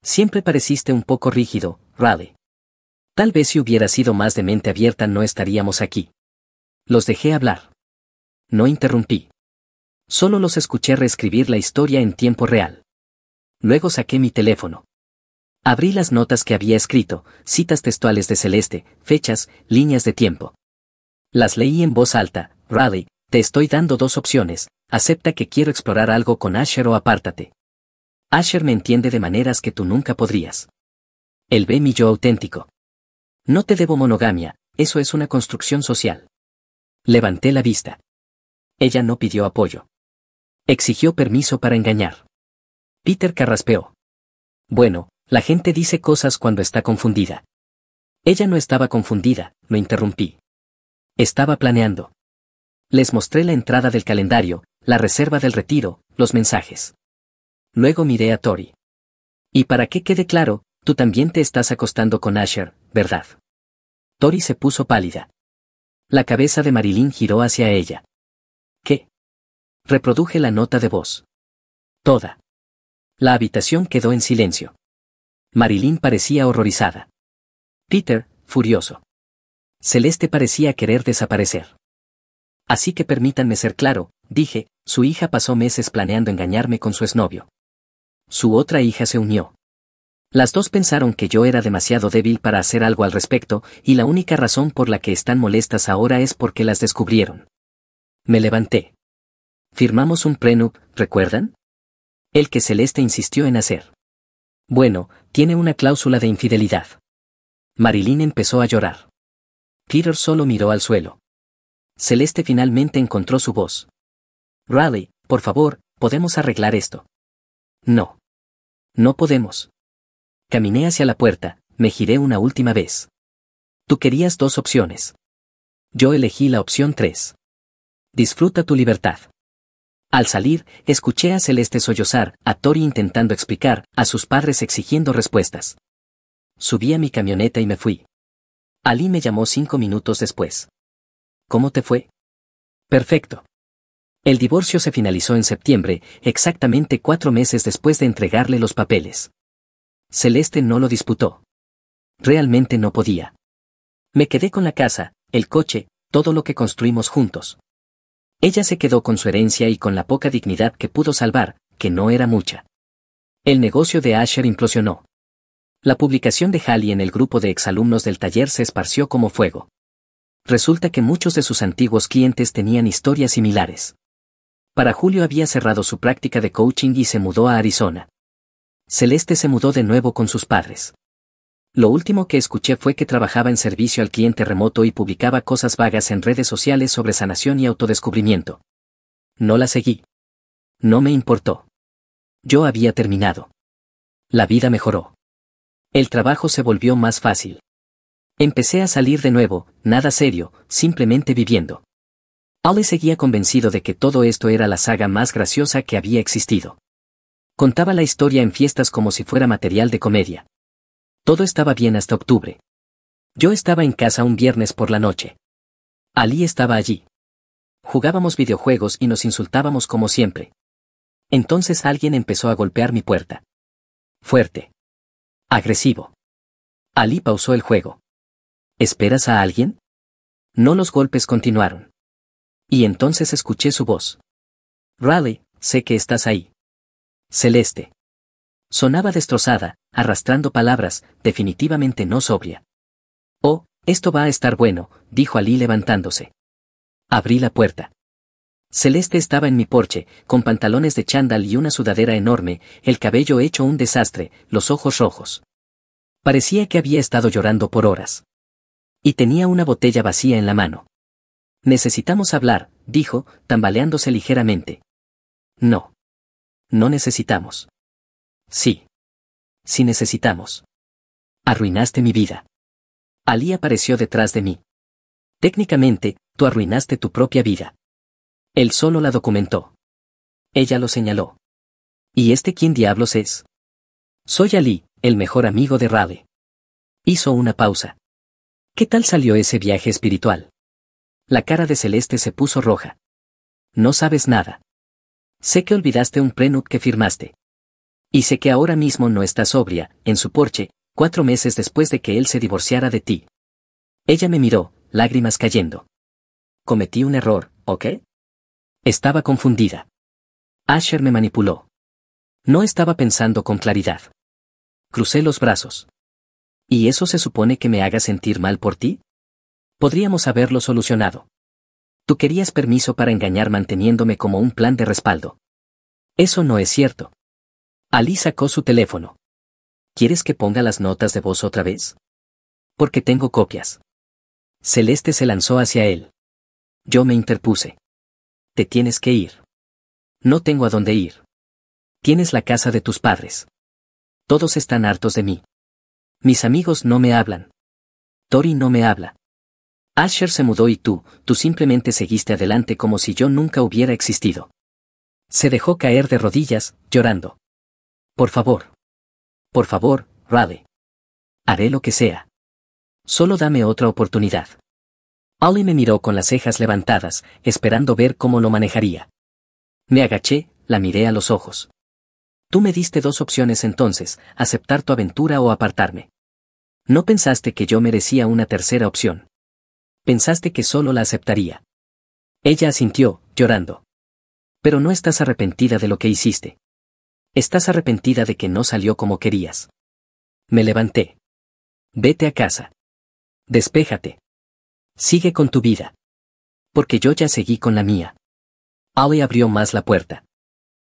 Siempre pareciste un poco rígido, Riley. Tal vez si hubiera sido más de mente abierta no estaríamos aquí. Los dejé hablar. No interrumpí. Solo los escuché reescribir la historia en tiempo real. Luego saqué mi teléfono. Abrí las notas que había escrito, citas textuales de Celeste, fechas, líneas de tiempo. Las leí en voz alta. Riley, te estoy dando dos opciones, acepta que quiero explorar algo con Asher o apártate. Asher me entiende de maneras que tú nunca podrías. Él ve mi yo auténtico. No te debo monogamia, eso es una construcción social. Levanté la vista. Ella no pidió apoyo. Exigió permiso para engañar. Peter carraspeó. Bueno, la gente dice cosas cuando está confundida. Ella no estaba confundida, lo interrumpí. Estaba planeando. Les mostré la entrada del calendario, la reserva del retiro, los mensajes. Luego miré a Tori. Y para que quede claro, tú también te estás acostando con Asher, ¿verdad? Tori se puso pálida. La cabeza de Marilyn giró hacia ella. ¿Qué? Reproduje la nota de voz. Toda. La habitación quedó en silencio. Marilyn parecía horrorizada. Peter, furioso. Celeste parecía querer desaparecer. Así que permítanme ser claro, dije, su hija pasó meses planeando engañarme con su exnovio. Su otra hija se unió. Las dos pensaron que yo era demasiado débil para hacer algo al respecto, y la única razón por la que están molestas ahora es porque las descubrieron. Me levanté. Firmamos un prenup, ¿recuerdan? El que Celeste insistió en hacer. Bueno, tiene una cláusula de infidelidad. Marilyn empezó a llorar. Peter solo miró al suelo. Celeste finalmente encontró su voz. Riley, por favor, ¿podemos arreglar esto? No. No podemos. Caminé hacia la puerta, me giré una última vez. Tú querías dos opciones. Yo elegí la opción 3. Disfruta tu libertad. Al salir, escuché a Celeste sollozar, a Tori intentando explicar, a sus padres exigiendo respuestas. Subí a mi camioneta y me fui. Ali me llamó 5 minutos después. ¿Cómo te fue? Perfecto. El divorcio se finalizó en septiembre, exactamente 4 meses después de entregarle los papeles. Celeste no lo disputó. Realmente no podía. Me quedé con la casa, el coche, todo lo que construimos juntos. Ella se quedó con su herencia y con la poca dignidad que pudo salvar, que no era mucha. El negocio de Asher implosionó. La publicación de Hallie en el grupo de exalumnos del taller se esparció como fuego. Resulta que muchos de sus antiguos clientes tenían historias similares. Para julio había cerrado su práctica de coaching y se mudó a Arizona. Celeste se mudó de nuevo con sus padres. Lo último que escuché fue que trabajaba en servicio al cliente remoto y publicaba cosas vagas en redes sociales sobre sanación y autodescubrimiento. No la seguí. No me importó. Yo había terminado. La vida mejoró. El trabajo se volvió más fácil. Empecé a salir de nuevo, nada serio, simplemente viviendo. Ale seguía convencido de que todo esto era la saga más graciosa que había existido. Contaba la historia en fiestas como si fuera material de comedia. Todo estaba bien hasta octubre. Yo estaba en casa un viernes por la noche. Ali estaba allí. Jugábamos videojuegos y nos insultábamos como siempre. Entonces alguien empezó a golpear mi puerta. Fuerte. Agresivo. Ali pausó el juego. ¿Esperas a alguien? No, los golpes continuaron. Y entonces escuché su voz. Riley, sé que estás ahí. Celeste. Sonaba destrozada, arrastrando palabras, definitivamente no sobria. Oh, esto va a estar bueno, dijo Ali levantándose. Abrí la puerta. Celeste estaba en mi porche, con pantalones de chándal y una sudadera enorme, el cabello hecho un desastre, los ojos rojos. Parecía que había estado llorando por horas. Y tenía una botella vacía en la mano. Necesitamos hablar, dijo, tambaleándose ligeramente. No. No necesitamos. Sí. Sí necesitamos. Arruinaste mi vida. Ali apareció detrás de mí. Técnicamente, tú arruinaste tu propia vida. Él solo la documentó. Ella lo señaló. ¿Y este quién diablos es? Soy Ali, el mejor amigo de Rade. Hizo una pausa. ¿Qué tal salió ese viaje espiritual? La cara de Celeste se puso roja. No sabes nada. Sé que olvidaste un prenup que firmaste. Y sé que ahora mismo no estás sobria, en su porche, 4 meses después de que él se divorciara de ti. Ella me miró, lágrimas cayendo. Cometí un error, ¿ok? Estaba confundida. Asher me manipuló. No estaba pensando con claridad. Crucé los brazos. ¿Y eso se supone que me haga sentir mal por ti? Podríamos haberlo solucionado. Tú querías permiso para engañar manteniéndome como un plan de respaldo. Eso no es cierto. Ali sacó su teléfono. ¿Quieres que ponga las notas de voz otra vez? Porque tengo copias. Celeste se lanzó hacia él. Yo me interpuse. Te tienes que ir. No tengo a dónde ir. Tienes la casa de tus padres. Todos están hartos de mí. Mis amigos no me hablan. Tori no me habla. Asher se mudó y tú simplemente seguiste adelante como si yo nunca hubiera existido. Se dejó caer de rodillas, llorando. Por favor. Por favor, Rade. Haré lo que sea. Solo dame otra oportunidad. Ali me miró con las cejas levantadas, esperando ver cómo lo manejaría. Me agaché, la miré a los ojos. Tú me diste 2 opciones entonces, aceptar tu aventura o apartarme. No pensaste que yo merecía una tercera opción. Pensaste que solo la aceptaría. Ella asintió, llorando. Pero no estás arrepentida de lo que hiciste. Estás arrepentida de que no salió como querías. Me levanté. Vete a casa. Despéjate. Sigue con tu vida. Porque yo ya seguí con la mía. Ali abrió más la puerta.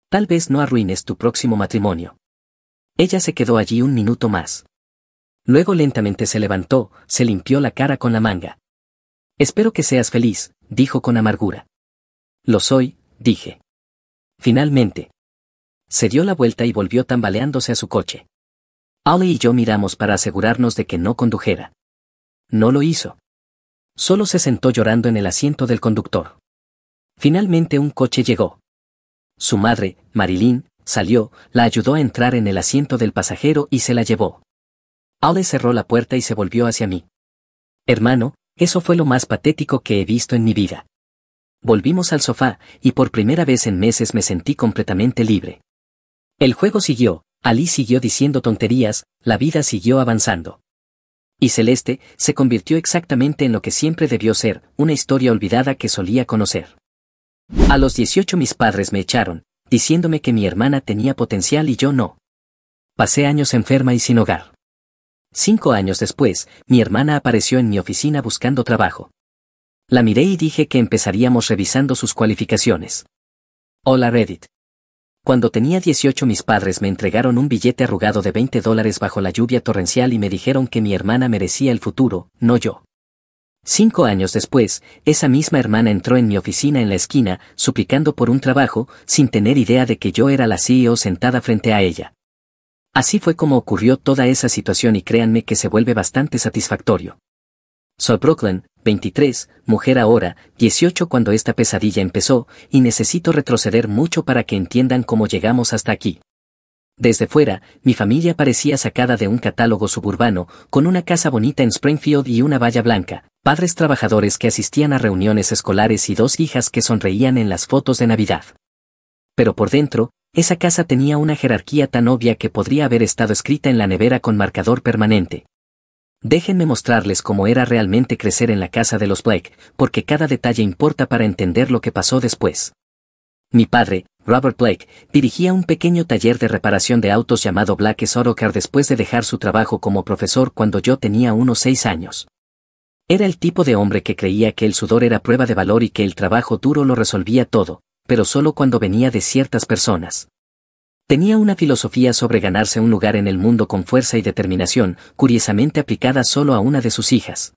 Tal vez no arruines tu próximo matrimonio. Ella se quedó allí un minuto más. Luego lentamente se levantó, se limpió la cara con la manga. Espero que seas feliz, dijo con amargura. Lo soy, dije. Finalmente. Se dio la vuelta y volvió tambaleándose a su coche. Ali y yo miramos para asegurarnos de que no condujera. No lo hizo. Solo se sentó llorando en el asiento del conductor. Finalmente un coche llegó. Su madre, Marilyn, salió, la ayudó a entrar en el asiento del pasajero y se la llevó. Ali cerró la puerta y se volvió hacia mí. Hermano, eso fue lo más patético que he visto en mi vida. Volvimos al sofá, y por primera vez en meses me sentí completamente libre. El juego siguió, Ali siguió diciendo tonterías, la vida siguió avanzando. Y Celeste se convirtió exactamente en lo que siempre debió ser, una historia olvidada que solía conocer. A los 18 mis padres me echaron, diciéndome que mi hermana tenía potencial y yo no. Pasé años enferma y sin hogar. 5 años después, mi hermana apareció en mi oficina buscando trabajo. La miré y dije que empezaríamos revisando sus cualificaciones. Hola Reddit. Cuando tenía 18 mis padres me entregaron un billete arrugado de $20 bajo la lluvia torrencial y me dijeron que mi hermana merecía el futuro, no yo. 5 años después, esa misma hermana entró en mi oficina en la esquina, suplicando por un trabajo, sin tener idea de que yo era la CEO sentada frente a ella. Así fue como ocurrió toda esa situación y créanme que se vuelve bastante satisfactorio. Soy Brooklyn, 23, mujer ahora, 18 cuando esta pesadilla empezó, y necesito retroceder mucho para que entiendan cómo llegamos hasta aquí. Desde fuera, mi familia parecía sacada de un catálogo suburbano, con una casa bonita en Springfield y una valla blanca, padres trabajadores que asistían a reuniones escolares y 2 hijas que sonreían en las fotos de Navidad. Pero por dentro, esa casa tenía una jerarquía tan obvia que podría haber estado escrita en la nevera con marcador permanente. Déjenme mostrarles cómo era realmente crecer en la casa de los Blake, porque cada detalle importa para entender lo que pasó después. Mi padre, Robert Blake, dirigía un pequeño taller de reparación de autos llamado Black's Auto Car después de dejar su trabajo como profesor cuando yo tenía unos 6 años. Era el tipo de hombre que creía que el sudor era prueba de valor y que el trabajo duro lo resolvía todo, pero solo cuando venía de ciertas personas. Tenía una filosofía sobre ganarse un lugar en el mundo con fuerza y determinación, curiosamente aplicada solo a una de sus hijas.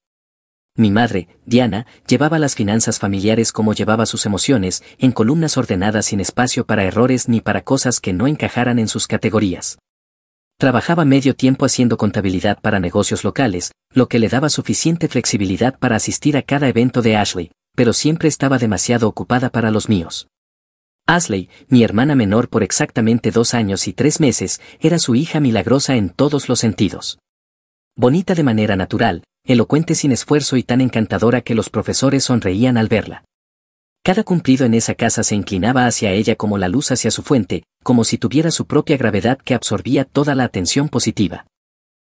Mi madre, Diana, llevaba las finanzas familiares como llevaba sus emociones, en columnas ordenadas sin espacio para errores ni para cosas que no encajaran en sus categorías. Trabajaba medio tiempo haciendo contabilidad para negocios locales, lo que le daba suficiente flexibilidad para asistir a cada evento de Ashley, pero siempre estaba demasiado ocupada para los míos. Ashley, mi hermana menor por exactamente 2 años y 3 meses, era su hija milagrosa en todos los sentidos. Bonita de manera natural, elocuente sin esfuerzo y tan encantadora que los profesores sonreían al verla. Cada cumplido en esa casa se inclinaba hacia ella como la luz hacia su fuente, como si tuviera su propia gravedad que absorbía toda la atención positiva.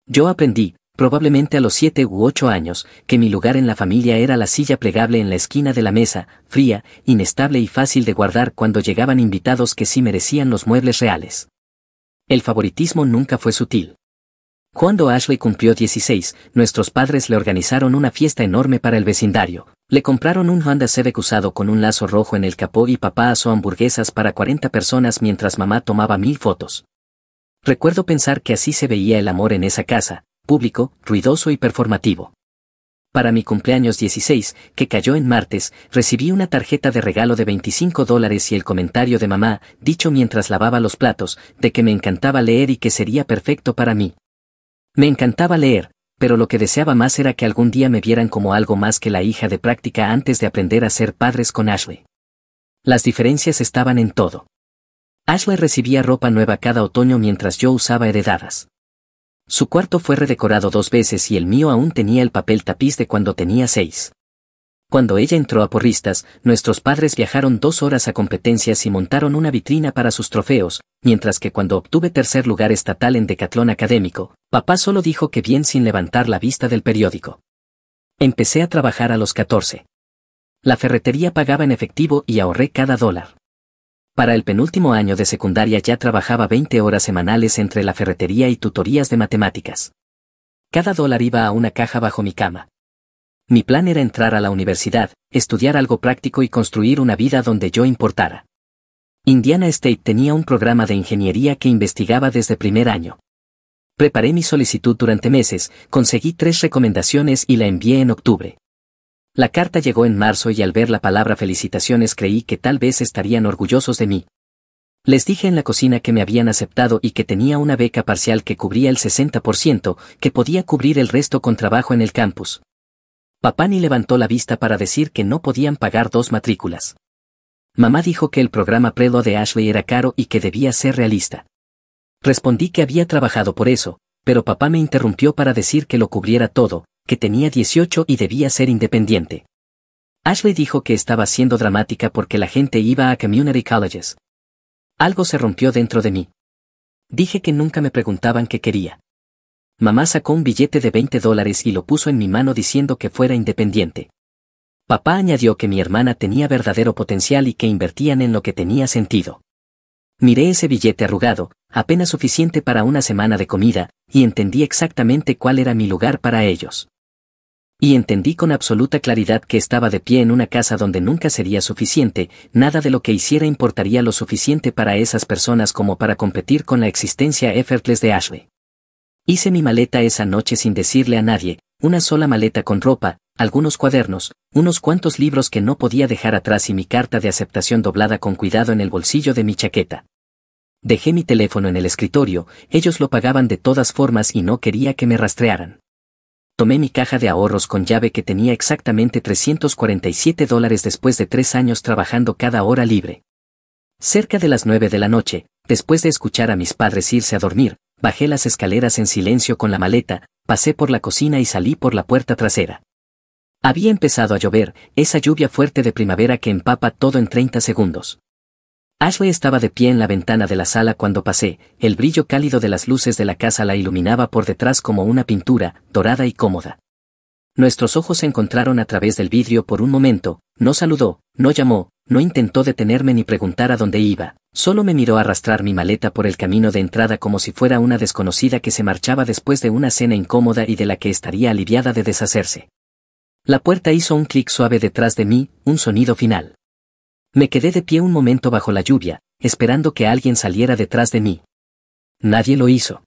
Yo aprendí, probablemente a los 7 u 8 años, que mi lugar en la familia era la silla plegable en la esquina de la mesa, fría, inestable y fácil de guardar cuando llegaban invitados que sí merecían los muebles reales. El favoritismo nunca fue sutil. Cuando Ashley cumplió 16, nuestros padres le organizaron una fiesta enorme para el vecindario. Le compraron un Honda Civic usado con un lazo rojo en el capó y papá asó hamburguesas para 40 personas mientras mamá tomaba 1000 fotos. Recuerdo pensar que así se veía el amor en esa casa, público, ruidoso y performativo. Para mi cumpleaños 16, que cayó en martes, recibí una tarjeta de regalo de $25 y el comentario de mamá, dicho mientras lavaba los platos, de que me encantaba leer y que sería perfecto para mí. Me encantaba leer, pero lo que deseaba más era que algún día me vieran como algo más que la hija de práctica antes de aprender a ser padres con Ashley. Las diferencias estaban en todo. Ashley recibía ropa nueva cada otoño mientras yo usaba heredadas. Su cuarto fue redecorado 2 veces y el mío aún tenía el papel tapiz de cuando tenía 6. Cuando ella entró a porristas, nuestros padres viajaron 2 horas a competencias y montaron una vitrina para sus trofeos, mientras que cuando obtuve tercer lugar estatal en decatlón académico, papá solo dijo que bien sin levantar la vista del periódico. Empecé a trabajar a los 14. La ferretería pagaba en efectivo y ahorré cada dólar. Para el penúltimo año de secundaria ya trabajaba 20 horas semanales entre la ferretería y tutorías de matemáticas. Cada dólar iba a una caja bajo mi cama. Mi plan era entrar a la universidad, estudiar algo práctico y construir una vida donde yo importara. Indiana State tenía un programa de ingeniería que investigaba desde primer año. Preparé mi solicitud durante meses, conseguí 3 recomendaciones y la envié en octubre. La carta llegó en marzo y al ver la palabra felicitaciones creí que tal vez estarían orgullosos de mí. Les dije en la cocina que me habían aceptado y que tenía una beca parcial que cubría el 60%, que podía cubrir el resto con trabajo en el campus. Papá ni levantó la vista para decir que no podían pagar 2 matrículas. Mamá dijo que el programa Prelo de Ashley era caro y que debía ser realista. Respondí que había trabajado por eso, pero papá me interrumpió para decir que lo cubriera todo, que tenía 18 y debía ser independiente. Ashley dijo que estaba siendo dramática porque la gente iba a community colleges. Algo se rompió dentro de mí. Dije que nunca me preguntaban qué quería. Mamá sacó un billete de $20 y lo puso en mi mano diciendo que fuera independiente. Papá añadió que mi hermana tenía verdadero potencial y que invertían en lo que tenía sentido. Miré ese billete arrugado, apenas suficiente para una semana de comida, y entendí exactamente cuál era mi lugar para ellos. Y entendí con absoluta claridad que estaba de pie en una casa donde nunca sería suficiente, nada de lo que hiciera importaría lo suficiente para esas personas como para competir con la existencia effortless de Ashley. Hice mi maleta esa noche sin decirle a nadie, una sola maleta con ropa, algunos cuadernos, unos cuantos libros que no podía dejar atrás y mi carta de aceptación doblada con cuidado en el bolsillo de mi chaqueta. Dejé mi teléfono en el escritorio, ellos lo pagaban de todas formas y no quería que me rastrearan. Tomé mi caja de ahorros con llave que tenía exactamente $347 después de 3 años trabajando cada hora libre. Cerca de las 9 de la noche, después de escuchar a mis padres irse a dormir, bajé las escaleras en silencio con la maleta, pasé por la cocina y salí por la puerta trasera. Había empezado a llover, esa lluvia fuerte de primavera que empapa todo en 30 segundos. Ashley estaba de pie en la ventana de la sala cuando pasé, el brillo cálido de las luces de la casa la iluminaba por detrás como una pintura, dorada y cómoda. Nuestros ojos se encontraron a través del vidrio por un momento, no saludó, no llamó, no intentó detenerme ni preguntar a dónde iba, solo me miró arrastrar mi maleta por el camino de entrada como si fuera una desconocida que se marchaba después de una cena incómoda y de la que estaría aliviada de deshacerse. La puerta hizo un clic suave detrás de mí, un sonido final. Me quedé de pie un momento bajo la lluvia, esperando que alguien saliera detrás de mí. Nadie lo hizo.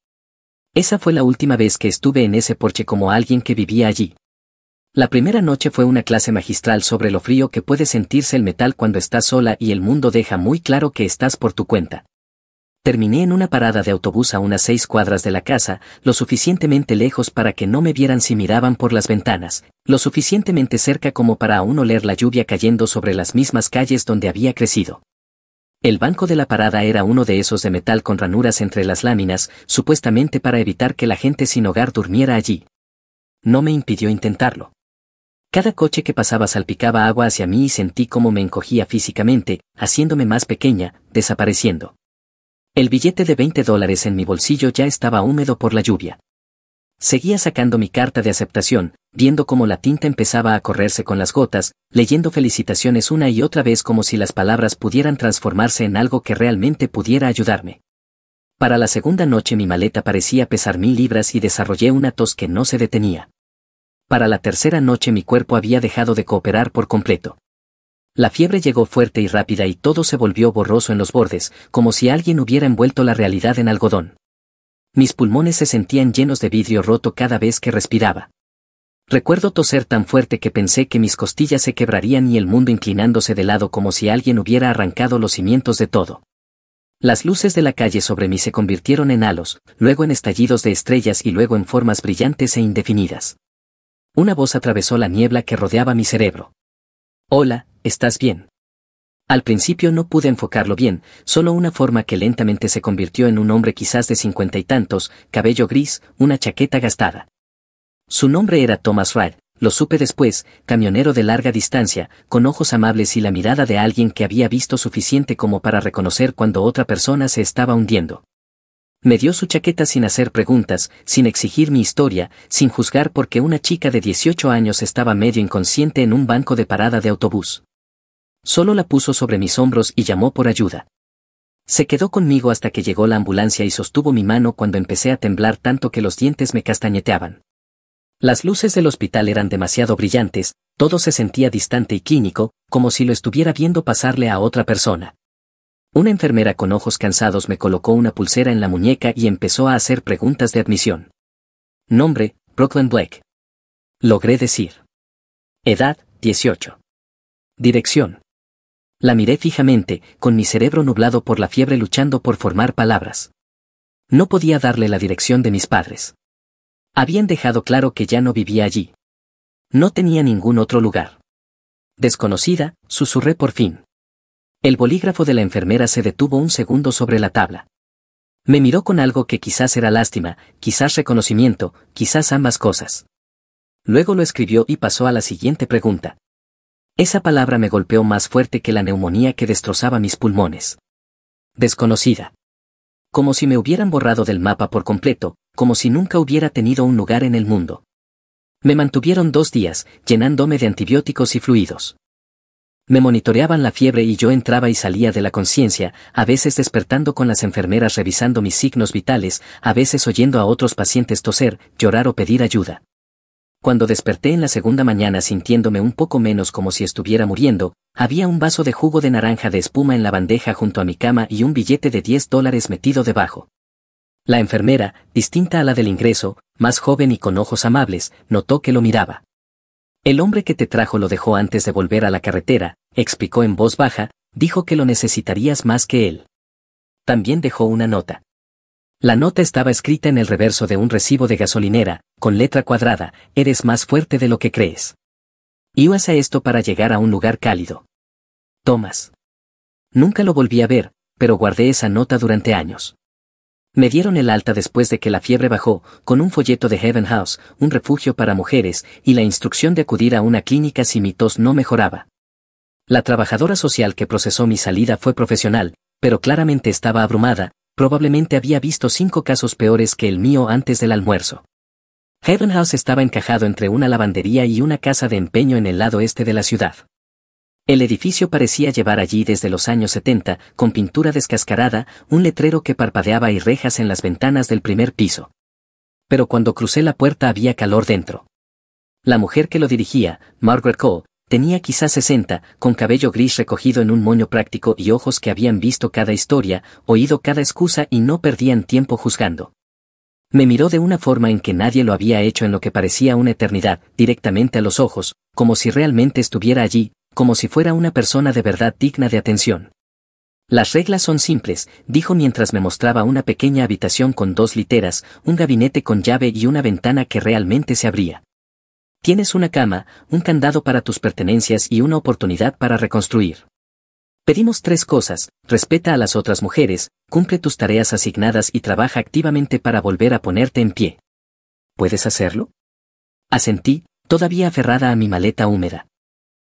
Esa fue la última vez que estuve en ese porche como alguien que vivía allí. La primera noche fue una clase magistral sobre lo frío que puede sentirse el metal cuando estás sola y el mundo deja muy claro que estás por tu cuenta. Terminé en una parada de autobús a unas 6 cuadras de la casa, lo suficientemente lejos para que no me vieran si miraban por las ventanas, lo suficientemente cerca como para aún oler la lluvia cayendo sobre las mismas calles donde había crecido. El banco de la parada era uno de esos de metal con ranuras entre las láminas, supuestamente para evitar que la gente sin hogar durmiera allí. No me impidió intentarlo. Cada coche que pasaba salpicaba agua hacia mí y sentí cómo me encogía físicamente, haciéndome más pequeña, desapareciendo. El billete de $20 en mi bolsillo ya estaba húmedo por la lluvia. Seguía sacando mi carta de aceptación, viendo cómo la tinta empezaba a correrse con las gotas, leyendo felicitaciones una y otra vez como si las palabras pudieran transformarse en algo que realmente pudiera ayudarme. Para la segunda noche mi maleta parecía pesar 1000 libras y desarrollé una tos que no se detenía. Para la tercera noche mi cuerpo había dejado de cooperar por completo. La fiebre llegó fuerte y rápida y todo se volvió borroso en los bordes, como si alguien hubiera envuelto la realidad en algodón. Mis pulmones se sentían llenos de vidrio roto cada vez que respiraba. Recuerdo toser tan fuerte que pensé que mis costillas se quebrarían y el mundo inclinándose de lado como si alguien hubiera arrancado los cimientos de todo. Las luces de la calle sobre mí se convirtieron en halos, luego en estallidos de estrellas y luego en formas brillantes e indefinidas. Una voz atravesó la niebla que rodeaba mi cerebro. Hola, ¿estás bien? Al principio no pude enfocarlo bien, solo una forma que lentamente se convirtió en un hombre quizás de 50 y tantos, cabello gris, una chaqueta gastada. Su nombre era Thomas Reed, lo supe después, camionero de larga distancia, con ojos amables y la mirada de alguien que había visto suficiente como para reconocer cuando otra persona se estaba hundiendo. Me dio su chaqueta sin hacer preguntas, sin exigir mi historia, sin juzgar porque una chica de 18 años estaba medio inconsciente en un banco de parada de autobús. Solo la puso sobre mis hombros y llamó por ayuda. Se quedó conmigo hasta que llegó la ambulancia y sostuvo mi mano cuando empecé a temblar tanto que los dientes me castañeteaban. Las luces del hospital eran demasiado brillantes, todo se sentía distante y clínico, como si lo estuviera viendo pasarle a otra persona. Una enfermera con ojos cansados me colocó una pulsera en la muñeca y empezó a hacer preguntas de admisión. Nombre, Brooklyn Black. Logré decir. Edad, 18. Dirección. La miré fijamente, con mi cerebro nublado por la fiebre luchando por formar palabras. No podía darle la dirección de mis padres. Habían dejado claro que ya no vivía allí. No tenía ningún otro lugar. Desconocida, susurré por fin. El bolígrafo de la enfermera se detuvo un segundo sobre la tabla. Me miró con algo que quizás era lástima, quizás reconocimiento, quizás ambas cosas. Luego lo escribió y pasó a la siguiente pregunta. Esa palabra me golpeó más fuerte que la neumonía que destrozaba mis pulmones. Desconocida. Como si me hubieran borrado del mapa por completo, como si nunca hubiera tenido un lugar en el mundo. Me mantuvieron 2 días, llenándome de antibióticos y fluidos. Me monitoreaban la fiebre y yo entraba y salía de la conciencia, a veces despertando con las enfermeras revisando mis signos vitales, a veces oyendo a otros pacientes toser, llorar o pedir ayuda. Cuando desperté en la segunda mañana sintiéndome un poco menos como si estuviera muriendo, había un vaso de jugo de naranja de espuma en la bandeja junto a mi cama y un billete de $10 metido debajo. La enfermera, distinta a la del ingreso, más joven y con ojos amables, notó que lo miraba. El hombre que te trajo lo dejó antes de volver a la carretera, explicó en voz baja, dijo que lo necesitarías más que él. También dejó una nota. La nota estaba escrita en el reverso de un recibo de gasolinera, con letra cuadrada, eres más fuerte de lo que crees. Y usa esto para llegar a un lugar cálido. Thomas. Nunca lo volví a ver, pero guardé esa nota durante años. Me dieron el alta después de que la fiebre bajó, con un folleto de Heaven House, un refugio para mujeres, y la instrucción de acudir a una clínica si mi tos no mejoraba. La trabajadora social que procesó mi salida fue profesional, pero claramente estaba abrumada, probablemente había visto 5 casos peores que el mío antes del almuerzo. Heaven House estaba encajado entre una lavandería y una casa de empeño en el lado este de la ciudad. El edificio parecía llevar allí desde los años 70, con pintura descascarada, un letrero que parpadeaba y rejas en las ventanas del primer piso. Pero cuando crucé la puerta había calor dentro. La mujer que lo dirigía, Margaret Cole, tenía quizás 60, con cabello gris recogido en un moño práctico y ojos que habían visto cada historia, oído cada excusa y no perdían tiempo juzgando. Me miró de una forma en que nadie lo había hecho en lo que parecía una eternidad, directamente a los ojos, como si realmente estuviera allí, como si fuera una persona de verdad digna de atención. Las reglas son simples, dijo mientras me mostraba una pequeña habitación con 2 literas, un gabinete con llave y una ventana que realmente se abría. Tienes una cama, un candado para tus pertenencias y una oportunidad para reconstruir. Pedimos 3 cosas: respeta a las otras mujeres, cumple tus tareas asignadas y trabaja activamente para volver a ponerte en pie. ¿Puedes hacerlo? Asentí, todavía aferrada a mi maleta húmeda.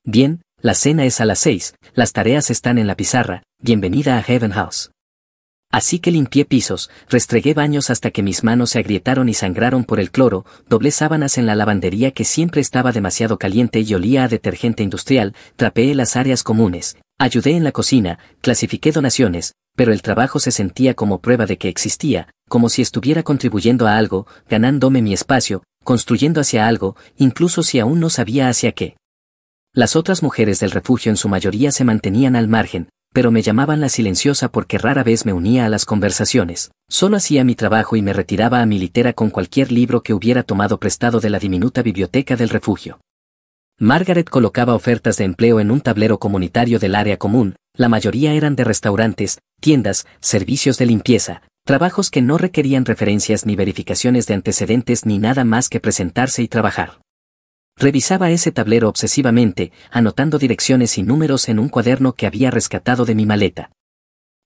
Bien, la cena es a las 6, las tareas están en la pizarra, bienvenida a Heaven House. Así que limpié pisos, restregué baños hasta que mis manos se agrietaron y sangraron por el cloro, doblé sábanas en la lavandería que siempre estaba demasiado caliente y olía a detergente industrial, trapeé las áreas comunes, ayudé en la cocina, clasifiqué donaciones, pero el trabajo se sentía como prueba de que existía, como si estuviera contribuyendo a algo, ganándome mi espacio, construyendo hacia algo, incluso si aún no sabía hacia qué. Las otras mujeres del refugio en su mayoría se mantenían al margen, pero me llamaban la silenciosa porque rara vez me unía a las conversaciones. Solo hacía mi trabajo y me retiraba a mi litera con cualquier libro que hubiera tomado prestado de la diminuta biblioteca del refugio. Margaret colocaba ofertas de empleo en un tablero comunitario del área común, la mayoría eran de restaurantes, tiendas, servicios de limpieza, trabajos que no requerían referencias ni verificaciones de antecedentes ni nada más que presentarse y trabajar. Revisaba ese tablero obsesivamente, anotando direcciones y números en un cuaderno que había rescatado de mi maleta.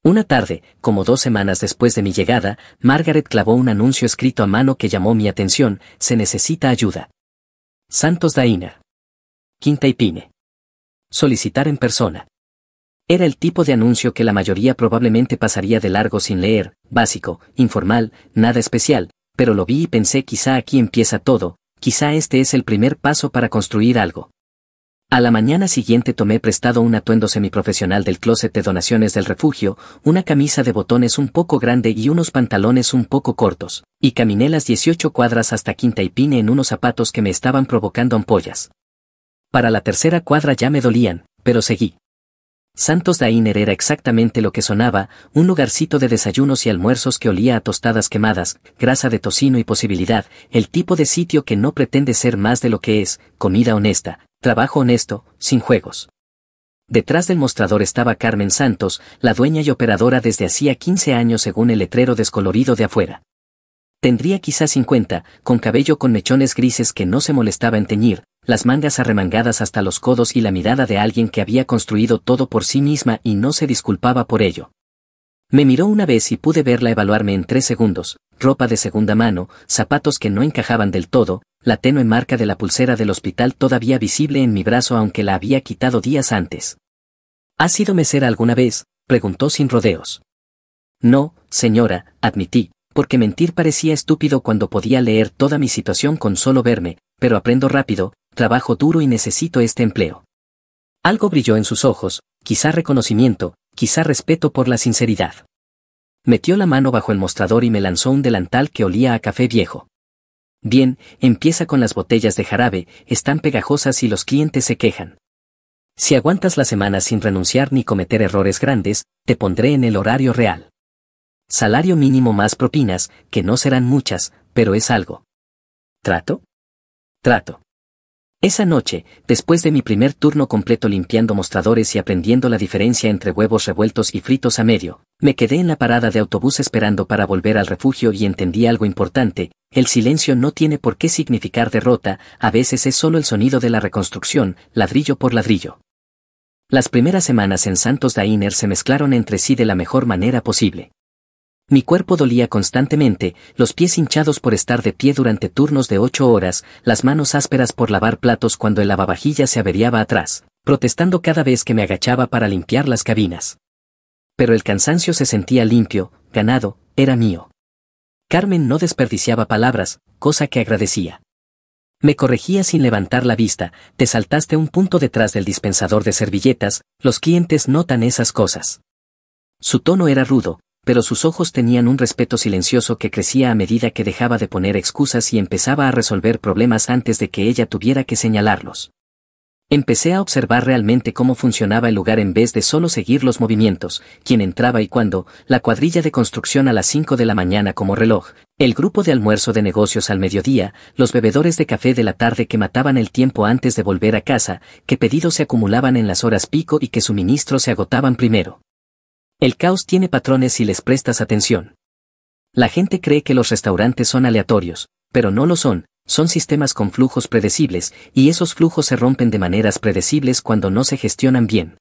Una tarde, como 2 semanas después de mi llegada, Margaret clavó un anuncio escrito a mano que llamó mi atención: se necesita ayuda. Santos Dainer. Quinta y Pine. Solicitar en persona. Era el tipo de anuncio que la mayoría probablemente pasaría de largo sin leer, básico, informal, nada especial, pero lo vi y pensé: quizá aquí empieza todo. Quizá este es el primer paso para construir algo. A la mañana siguiente tomé prestado un atuendo semiprofesional del closet de donaciones del refugio, una camisa de botones un poco grande y unos pantalones un poco cortos, y caminé las 18 cuadras hasta Quinta y Pine en unos zapatos que me estaban provocando ampollas. Para la 3.ª cuadra ya me dolían, pero seguí. Santos Dainer era exactamente lo que sonaba, un lugarcito de desayunos y almuerzos que olía a tostadas quemadas, grasa de tocino y posibilidad, el tipo de sitio que no pretende ser más de lo que es: comida honesta, trabajo honesto, sin juegos. Detrás del mostrador estaba Carmen Santos, la dueña y operadora desde hacía 15 años según el letrero descolorido de afuera. Tendría quizá 50, con cabello con mechones grises que no se molestaba en teñir, las mangas arremangadas hasta los codos y la mirada de alguien que había construido todo por sí misma y no se disculpaba por ello. Me miró una vez y pude verla evaluarme en 3 segundos, ropa de segunda mano, zapatos que no encajaban del todo, la tenue marca de la pulsera del hospital todavía visible en mi brazo aunque la había quitado días antes. ¿Ha sido mesera alguna vez?, preguntó sin rodeos. No, señora, admití, porque mentir parecía estúpido cuando podía leer toda mi situación con solo verme, pero aprendo rápido, trabajo duro y necesito este empleo. Algo brilló en sus ojos, quizá reconocimiento, quizá respeto por la sinceridad. Metió la mano bajo el mostrador y me lanzó un delantal que olía a café viejo. Bien, empieza con las botellas de jarabe, están pegajosas y los clientes se quejan. Si aguantas la semana sin renunciar ni cometer errores grandes, te pondré en el horario real. Salario mínimo más propinas, que no serán muchas, pero es algo. ¿Trato? Trato. Esa noche, después de mi primer turno completo limpiando mostradores y aprendiendo la diferencia entre huevos revueltos y fritos a medio, me quedé en la parada de autobús esperando para volver al refugio y entendí algo importante: el silencio no tiene por qué significar derrota, a veces es solo el sonido de la reconstrucción, ladrillo por ladrillo. Las primeras semanas en Santos Dainer se mezclaron entre sí de la mejor manera posible. Mi cuerpo dolía constantemente, los pies hinchados por estar de pie durante turnos de 8 horas, las manos ásperas por lavar platos cuando el lavavajillas se averiaba atrás, protestando cada vez que me agachaba para limpiar las cabinas. Pero el cansancio se sentía limpio, ganado, era mío. Carmen no desperdiciaba palabras, cosa que agradecía. Me corregía sin levantar la vista: te saltaste un punto detrás del dispensador de servilletas, los clientes notan esas cosas. Su tono era rudo, pero sus ojos tenían un respeto silencioso que crecía a medida que dejaba de poner excusas y empezaba a resolver problemas antes de que ella tuviera que señalarlos. Empecé a observar realmente cómo funcionaba el lugar en vez de solo seguir los movimientos: quién entraba y cuándo, la cuadrilla de construcción a las 5 de la mañana como reloj, el grupo de almuerzo de negocios al mediodía, los bebedores de café de la tarde que mataban el tiempo antes de volver a casa, qué pedidos se acumulaban en las horas pico y qué suministros se agotaban primero. El caos tiene patrones si les prestas atención. La gente cree que los restaurantes son aleatorios, pero no lo son, son sistemas con flujos predecibles, y esos flujos se rompen de maneras predecibles cuando no se gestionan bien.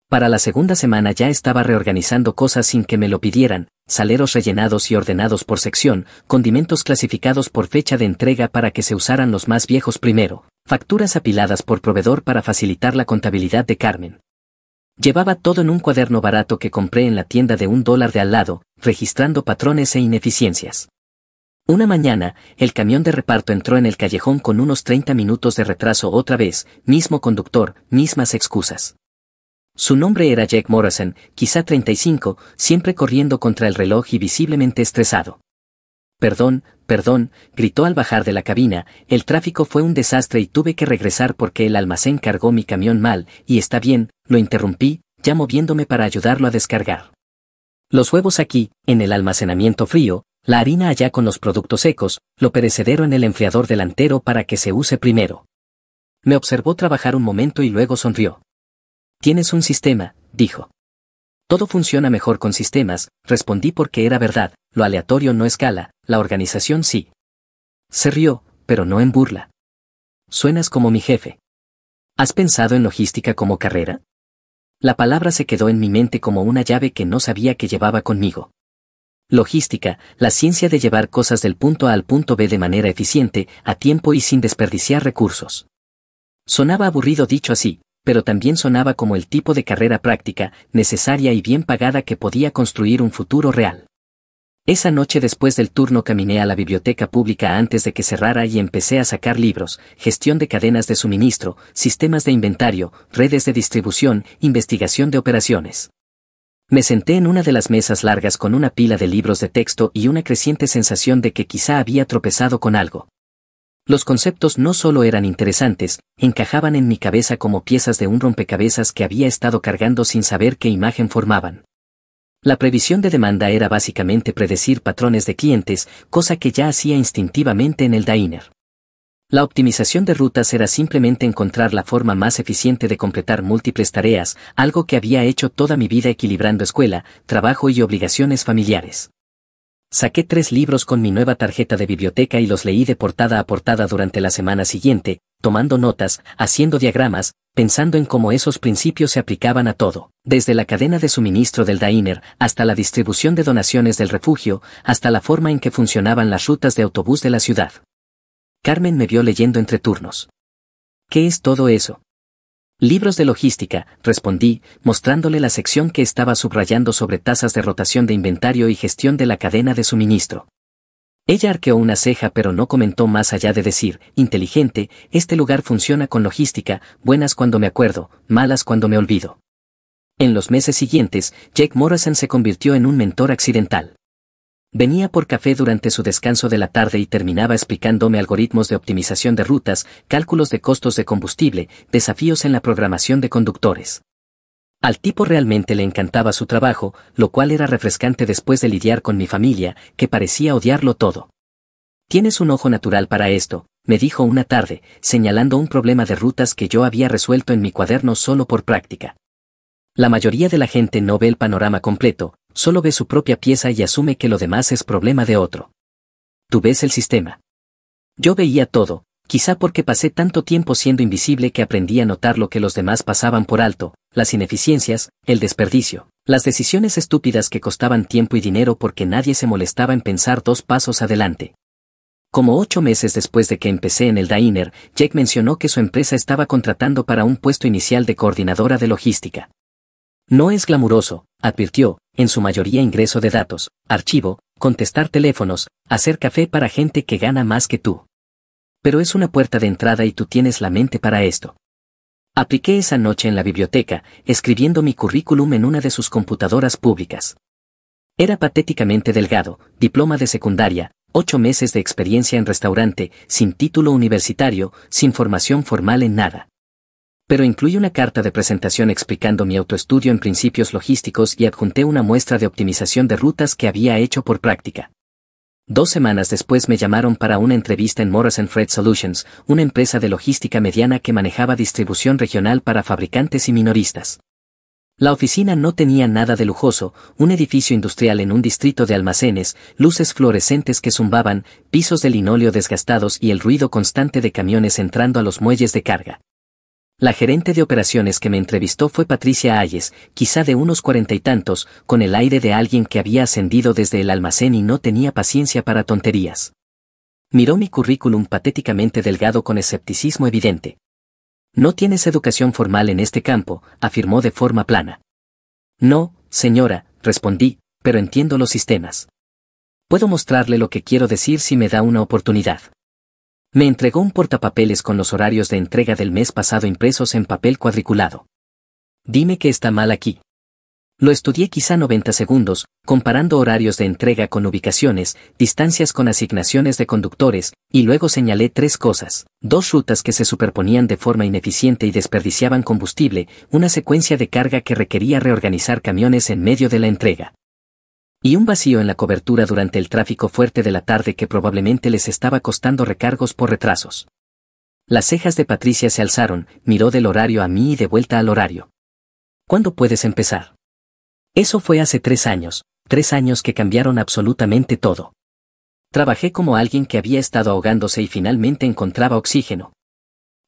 Para la segunda semana ya estaba reorganizando cosas sin que me lo pidieran, saleros rellenados y ordenados por sección, condimentos clasificados por fecha de entrega para que se usaran los más viejos primero, facturas apiladas por proveedor para facilitar la contabilidad de Carmen. Llevaba todo en un cuaderno barato que compré en la tienda de $1 de al lado, registrando patrones e ineficiencias. Una mañana, el camión de reparto entró en el callejón con unos 30 minutos de retraso otra vez, mismo conductor, mismas excusas. Su nombre era Jack Morrison, quizá 35, siempre corriendo contra el reloj y visiblemente estresado. Perdón, gritó al bajar de la cabina, el tráfico fue un desastre y tuve que regresar porque el almacén cargó mi camión mal, y está bien, lo interrumpí, ya moviéndome para ayudarlo a descargar. Los huevos aquí, en el almacenamiento frío, la harina allá con los productos secos, lo perecedero en el enfriador delantero para que se use primero. Me observó trabajar un momento y luego sonrió. Tienes un sistema, dijo. Todo funciona mejor con sistemas, respondí porque era verdad, lo aleatorio no escala, la organización sí. Se rió, pero no en burla. Suenas como mi jefe. ¿Has pensado en logística como carrera? La palabra se quedó en mi mente como una llave que no sabía que llevaba conmigo. Logística, la ciencia de llevar cosas del punto A al punto B de manera eficiente, a tiempo y sin desperdiciar recursos. Sonaba aburrido dicho así, pero también sonaba como el tipo de carrera práctica, necesaria y bien pagada que podía construir un futuro real. Esa noche después del turno caminé a la biblioteca pública antes de que cerrara y empecé a sacar libros, gestión de cadenas de suministro, sistemas de inventario, redes de distribución, investigación de operaciones. Me senté en una de las mesas largas con una pila de libros de texto y una creciente sensación de que quizá había tropezado con algo. Los conceptos no solo eran interesantes, encajaban en mi cabeza como piezas de un rompecabezas que había estado cargando sin saber qué imagen formaban. La previsión de demanda era básicamente predecir patrones de clientes, cosa que ya hacía instintivamente en el diner. La optimización de rutas era simplemente encontrar la forma más eficiente de completar múltiples tareas, algo que había hecho toda mi vida equilibrando escuela, trabajo y obligaciones familiares. Saqué 3 libros con mi nueva tarjeta de biblioteca y los leí de portada a portada durante la semana siguiente, tomando notas, haciendo diagramas, pensando en cómo esos principios se aplicaban a todo, desde la cadena de suministro del diner, hasta la distribución de donaciones del refugio, hasta la forma en que funcionaban las rutas de autobús de la ciudad. Carmen me vio leyendo entre turnos. ¿Qué es todo eso? Libros de logística, respondí, mostrándole la sección que estaba subrayando sobre tasas de rotación de inventario y gestión de la cadena de suministro. Ella arqueó una ceja pero no comentó más allá de decir, inteligente, este lugar funciona con logística, buenas cuando me acuerdo, malas cuando me olvido. En los meses siguientes, Jack Morrison se convirtió en un mentor accidental. Venía por café durante su descanso de la tarde y terminaba explicándome algoritmos de optimización de rutas, cálculos de costos de combustible, desafíos en la programación de conductores. Al tipo realmente le encantaba su trabajo, lo cual era refrescante después de lidiar con mi familia, que parecía odiarlo todo. Tienes un ojo natural para esto, me dijo una tarde, señalando un problema de rutas que yo había resuelto en mi cuaderno solo por práctica. La mayoría de la gente no ve el panorama completo, solo ve su propia pieza y asume que lo demás es problema de otro. Tú ves el sistema. Yo veía todo, quizá porque pasé tanto tiempo siendo invisible que aprendí a notar lo que los demás pasaban por alto, las ineficiencias, el desperdicio, las decisiones estúpidas que costaban tiempo y dinero porque nadie se molestaba en pensar 2 pasos adelante. Como 8 meses después de que empecé en el diner, Jack mencionó que su empresa estaba contratando para un puesto inicial de coordinadora de logística. No es glamuroso, advirtió, en su mayoría ingreso de datos, archivo, contestar teléfonos, hacer café para gente que gana más que tú. Pero es una puerta de entrada y tú tienes la mente para esto. Apliqué esa noche en la biblioteca, escribiendo mi currículum en una de sus computadoras públicas. Era patéticamente delgado, diploma de secundaria, 8 meses de experiencia en restaurante, sin título universitario, sin formación formal en nada. Pero incluye una carta de presentación explicando mi autoestudio en principios logísticos y adjunté una muestra de optimización de rutas que había hecho por práctica. 2 semanas después me llamaron para una entrevista en Morrison Freight Solutions, una empresa de logística mediana que manejaba distribución regional para fabricantes y minoristas. La oficina no tenía nada de lujoso, un edificio industrial en un distrito de almacenes, luces fluorescentes que zumbaban, pisos de linóleo desgastados y el ruido constante de camiones entrando a los muelles de carga. La gerente de operaciones que me entrevistó fue Patricia Ayes, quizá de unos 40 y tantos, con el aire de alguien que había ascendido desde el almacén y no tenía paciencia para tonterías. Miró mi currículum patéticamente delgado con escepticismo evidente. «No tienes educación formal en este campo», afirmó de forma plana. «No, señora», respondí, «pero entiendo los sistemas. Puedo mostrarle lo que quiero decir si me da una oportunidad». Me entregó un portapapeles con los horarios de entrega del mes pasado impresos en papel cuadriculado. «Dime que está mal aquí». Lo estudié quizá 90 segundos, comparando horarios de entrega con ubicaciones, distancias con asignaciones de conductores, y luego señalé 3 cosas: 2 rutas que se superponían de forma ineficiente y desperdiciaban combustible, una secuencia de carga que requería reorganizar camiones en medio de la entrega. Y un vacío en la cobertura durante el tráfico fuerte de la tarde que probablemente les estaba costando recargos por retrasos. Las cejas de Patricia se alzaron, miró del horario a mí y de vuelta al horario. «¿Cuándo puedes empezar?» Eso fue hace 3 años, 3 años que cambiaron absolutamente todo. Trabajé como alguien que había estado ahogándose y finalmente encontraba oxígeno.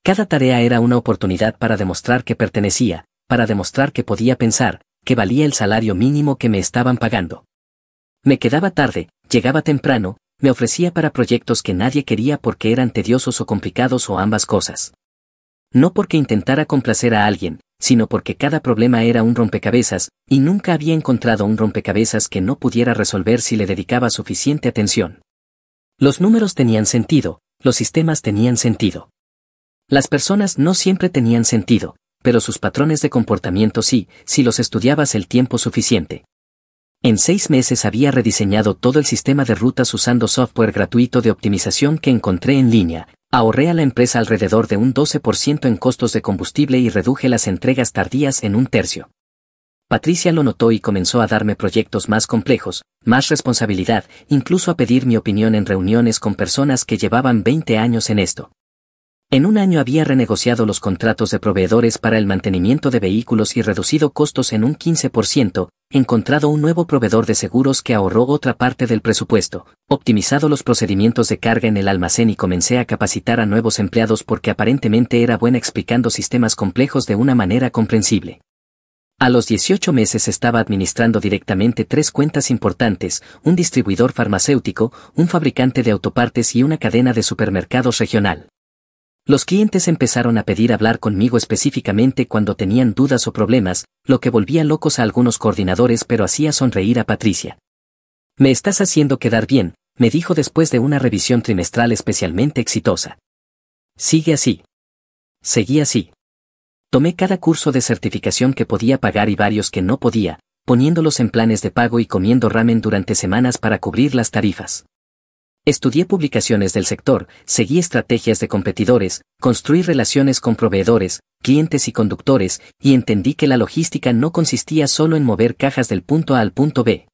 Cada tarea era una oportunidad para demostrar que pertenecía, para demostrar que podía pensar, que valía el salario mínimo que me estaban pagando. Me quedaba tarde, llegaba temprano, me ofrecía para proyectos que nadie quería porque eran tediosos o complicados o ambas cosas. No porque intentara complacer a alguien, sino porque cada problema era un rompecabezas, y nunca había encontrado un rompecabezas que no pudiera resolver si le dedicaba suficiente atención. Los números tenían sentido, los sistemas tenían sentido. Las personas no siempre tenían sentido, pero sus patrones de comportamiento sí, si los estudiabas el tiempo suficiente. En 6 meses había rediseñado todo el sistema de rutas usando software gratuito de optimización que encontré en línea. Ahorré a la empresa alrededor de un 12% en costos de combustible y reduje las entregas tardías en 1/3. Patricia lo notó y comenzó a darme proyectos más complejos, más responsabilidad, incluso a pedir mi opinión en reuniones con personas que llevaban 20 años en esto. En 1 año había renegociado los contratos de proveedores para el mantenimiento de vehículos y reducido costos en un 15%, encontrado un nuevo proveedor de seguros que ahorró otra parte del presupuesto, optimizado los procedimientos de carga en el almacén y comencé a capacitar a nuevos empleados porque aparentemente era buena explicando sistemas complejos de una manera comprensible. A los 18 meses estaba administrando directamente 3 cuentas importantes, un distribuidor farmacéutico, un fabricante de autopartes y una cadena de supermercados regional. Los clientes empezaron a pedir hablar conmigo específicamente cuando tenían dudas o problemas, lo que volvía locos a algunos coordinadores pero hacía sonreír a Patricia. «Me estás haciendo quedar bien», me dijo después de una revisión trimestral especialmente exitosa. «Sigue así». Seguí así. Tomé cada curso de certificación que podía pagar y varios que no podía, poniéndolos en planes de pago y comiendo ramen durante semanas para cubrir las tarifas. Estudié publicaciones del sector, seguí estrategias de competidores, construí relaciones con proveedores, clientes y conductores, y entendí que la logística no consistía solo en mover cajas del punto A al punto B.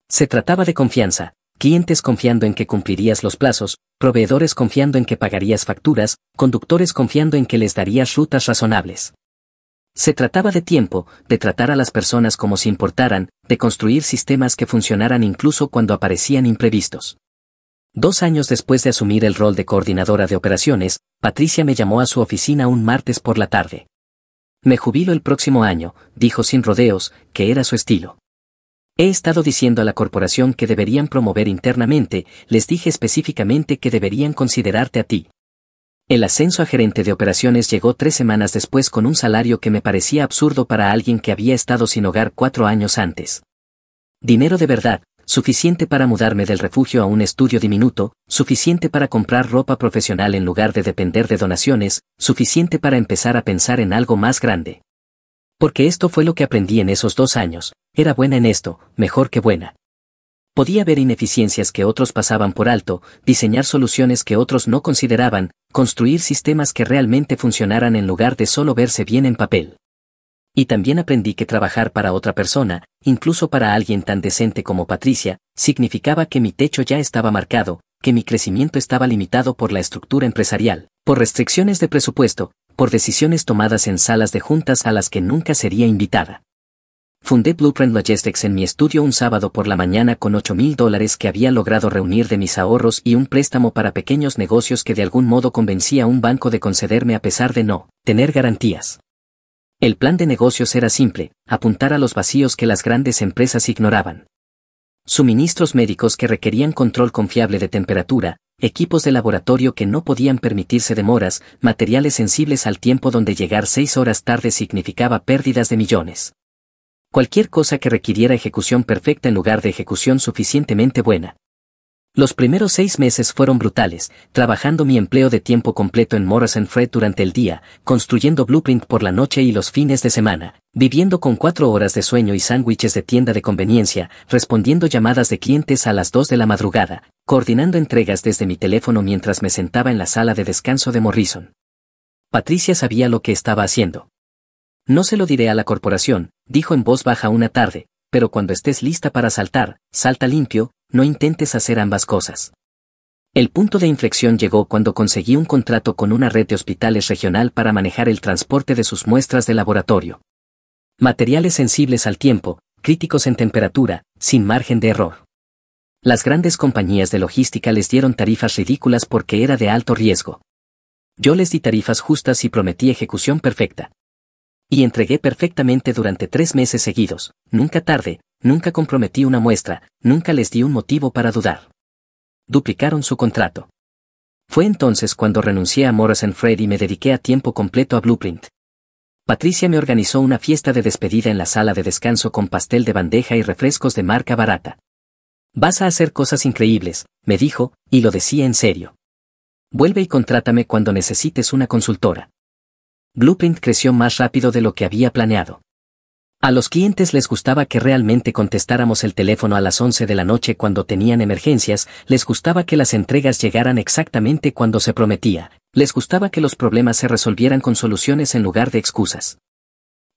Se trataba de confianza, clientes confiando en que cumplirías los plazos, proveedores confiando en que pagarías facturas, conductores confiando en que les darías rutas razonables. Se trataba de tiempo, de tratar a las personas como si importaran, de construir sistemas que funcionaran incluso cuando aparecían imprevistos. 2 años después de asumir el rol de coordinadora de operaciones, Patricia me llamó a su oficina un martes por la tarde. «Me jubilo el próximo año», dijo sin rodeos, que era su estilo. «He estado diciendo a la corporación que deberían promover internamente, les dije específicamente que deberían considerarte a ti». El ascenso a gerente de operaciones llegó 3 semanas después con un salario que me parecía absurdo para alguien que había estado sin hogar 4 años antes. Dinero de verdad, suficiente para mudarme del refugio a un estudio diminuto, suficiente para comprar ropa profesional en lugar de depender de donaciones, suficiente para empezar a pensar en algo más grande. Porque esto fue lo que aprendí en esos 2 años, era buena en esto, mejor que buena. Podía ver ineficiencias que otros pasaban por alto, diseñar soluciones que otros no consideraban, construir sistemas que realmente funcionaran en lugar de solo verse bien en papel. Y también aprendí que trabajar para otra persona, incluso para alguien tan decente como Patricia, significaba que mi techo ya estaba marcado, que mi crecimiento estaba limitado por la estructura empresarial, por restricciones de presupuesto, por decisiones tomadas en salas de juntas a las que nunca sería invitada. Fundé Blueprint Logistics en mi estudio un sábado por la mañana con $8,000 que había logrado reunir de mis ahorros y un préstamo para pequeños negocios que de algún modo convencí a un banco de concederme a pesar de no tener garantías. El plan de negocios era simple, apuntar a los vacíos que las grandes empresas ignoraban. Suministros médicos que requerían control confiable de temperatura, equipos de laboratorio que no podían permitirse demoras, materiales sensibles al tiempo donde llegar 6 horas tarde significaba pérdidas de millones. Cualquier cosa que requiriera ejecución perfecta en lugar de ejecución suficientemente buena. Los primeros 6 meses fueron brutales, trabajando mi empleo de tiempo completo en Morrison Fred durante el día, construyendo Blueprint por la noche y los fines de semana, viviendo con 4 horas de sueño y sándwiches de tienda de conveniencia, respondiendo llamadas de clientes a las 2 de la madrugada, coordinando entregas desde mi teléfono mientras me sentaba en la sala de descanso de Morrison. Patricia sabía lo que estaba haciendo. No se lo diré a la corporación, dijo en voz baja una tarde, pero cuando estés lista para saltar, salta limpio, no intentes hacer ambas cosas. El punto de inflexión llegó cuando conseguí un contrato con una red de hospitales regional para manejar el transporte de sus muestras de laboratorio. Materiales sensibles al tiempo, críticos en temperatura, sin margen de error. Las grandes compañías de logística les dieron tarifas ridículas porque era de alto riesgo. Yo les di tarifas justas y prometí ejecución perfecta. Y entregué perfectamente durante 3 meses seguidos, nunca tardé, nunca comprometí una muestra, nunca les di un motivo para dudar. Duplicaron su contrato. Fue entonces cuando renuncié a Morrison Fred y me dediqué a tiempo completo a Blueprint. Patricia me organizó una fiesta de despedida en la sala de descanso con pastel de bandeja y refrescos de marca barata. Vas a hacer cosas increíbles, me dijo, y lo decía en serio. Vuelve y contrátame cuando necesites una consultora. Blueprint creció más rápido de lo que había planeado. A los clientes les gustaba que realmente contestáramos el teléfono a las 11 de la noche cuando tenían emergencias, les gustaba que las entregas llegaran exactamente cuando se prometía, les gustaba que los problemas se resolvieran con soluciones en lugar de excusas.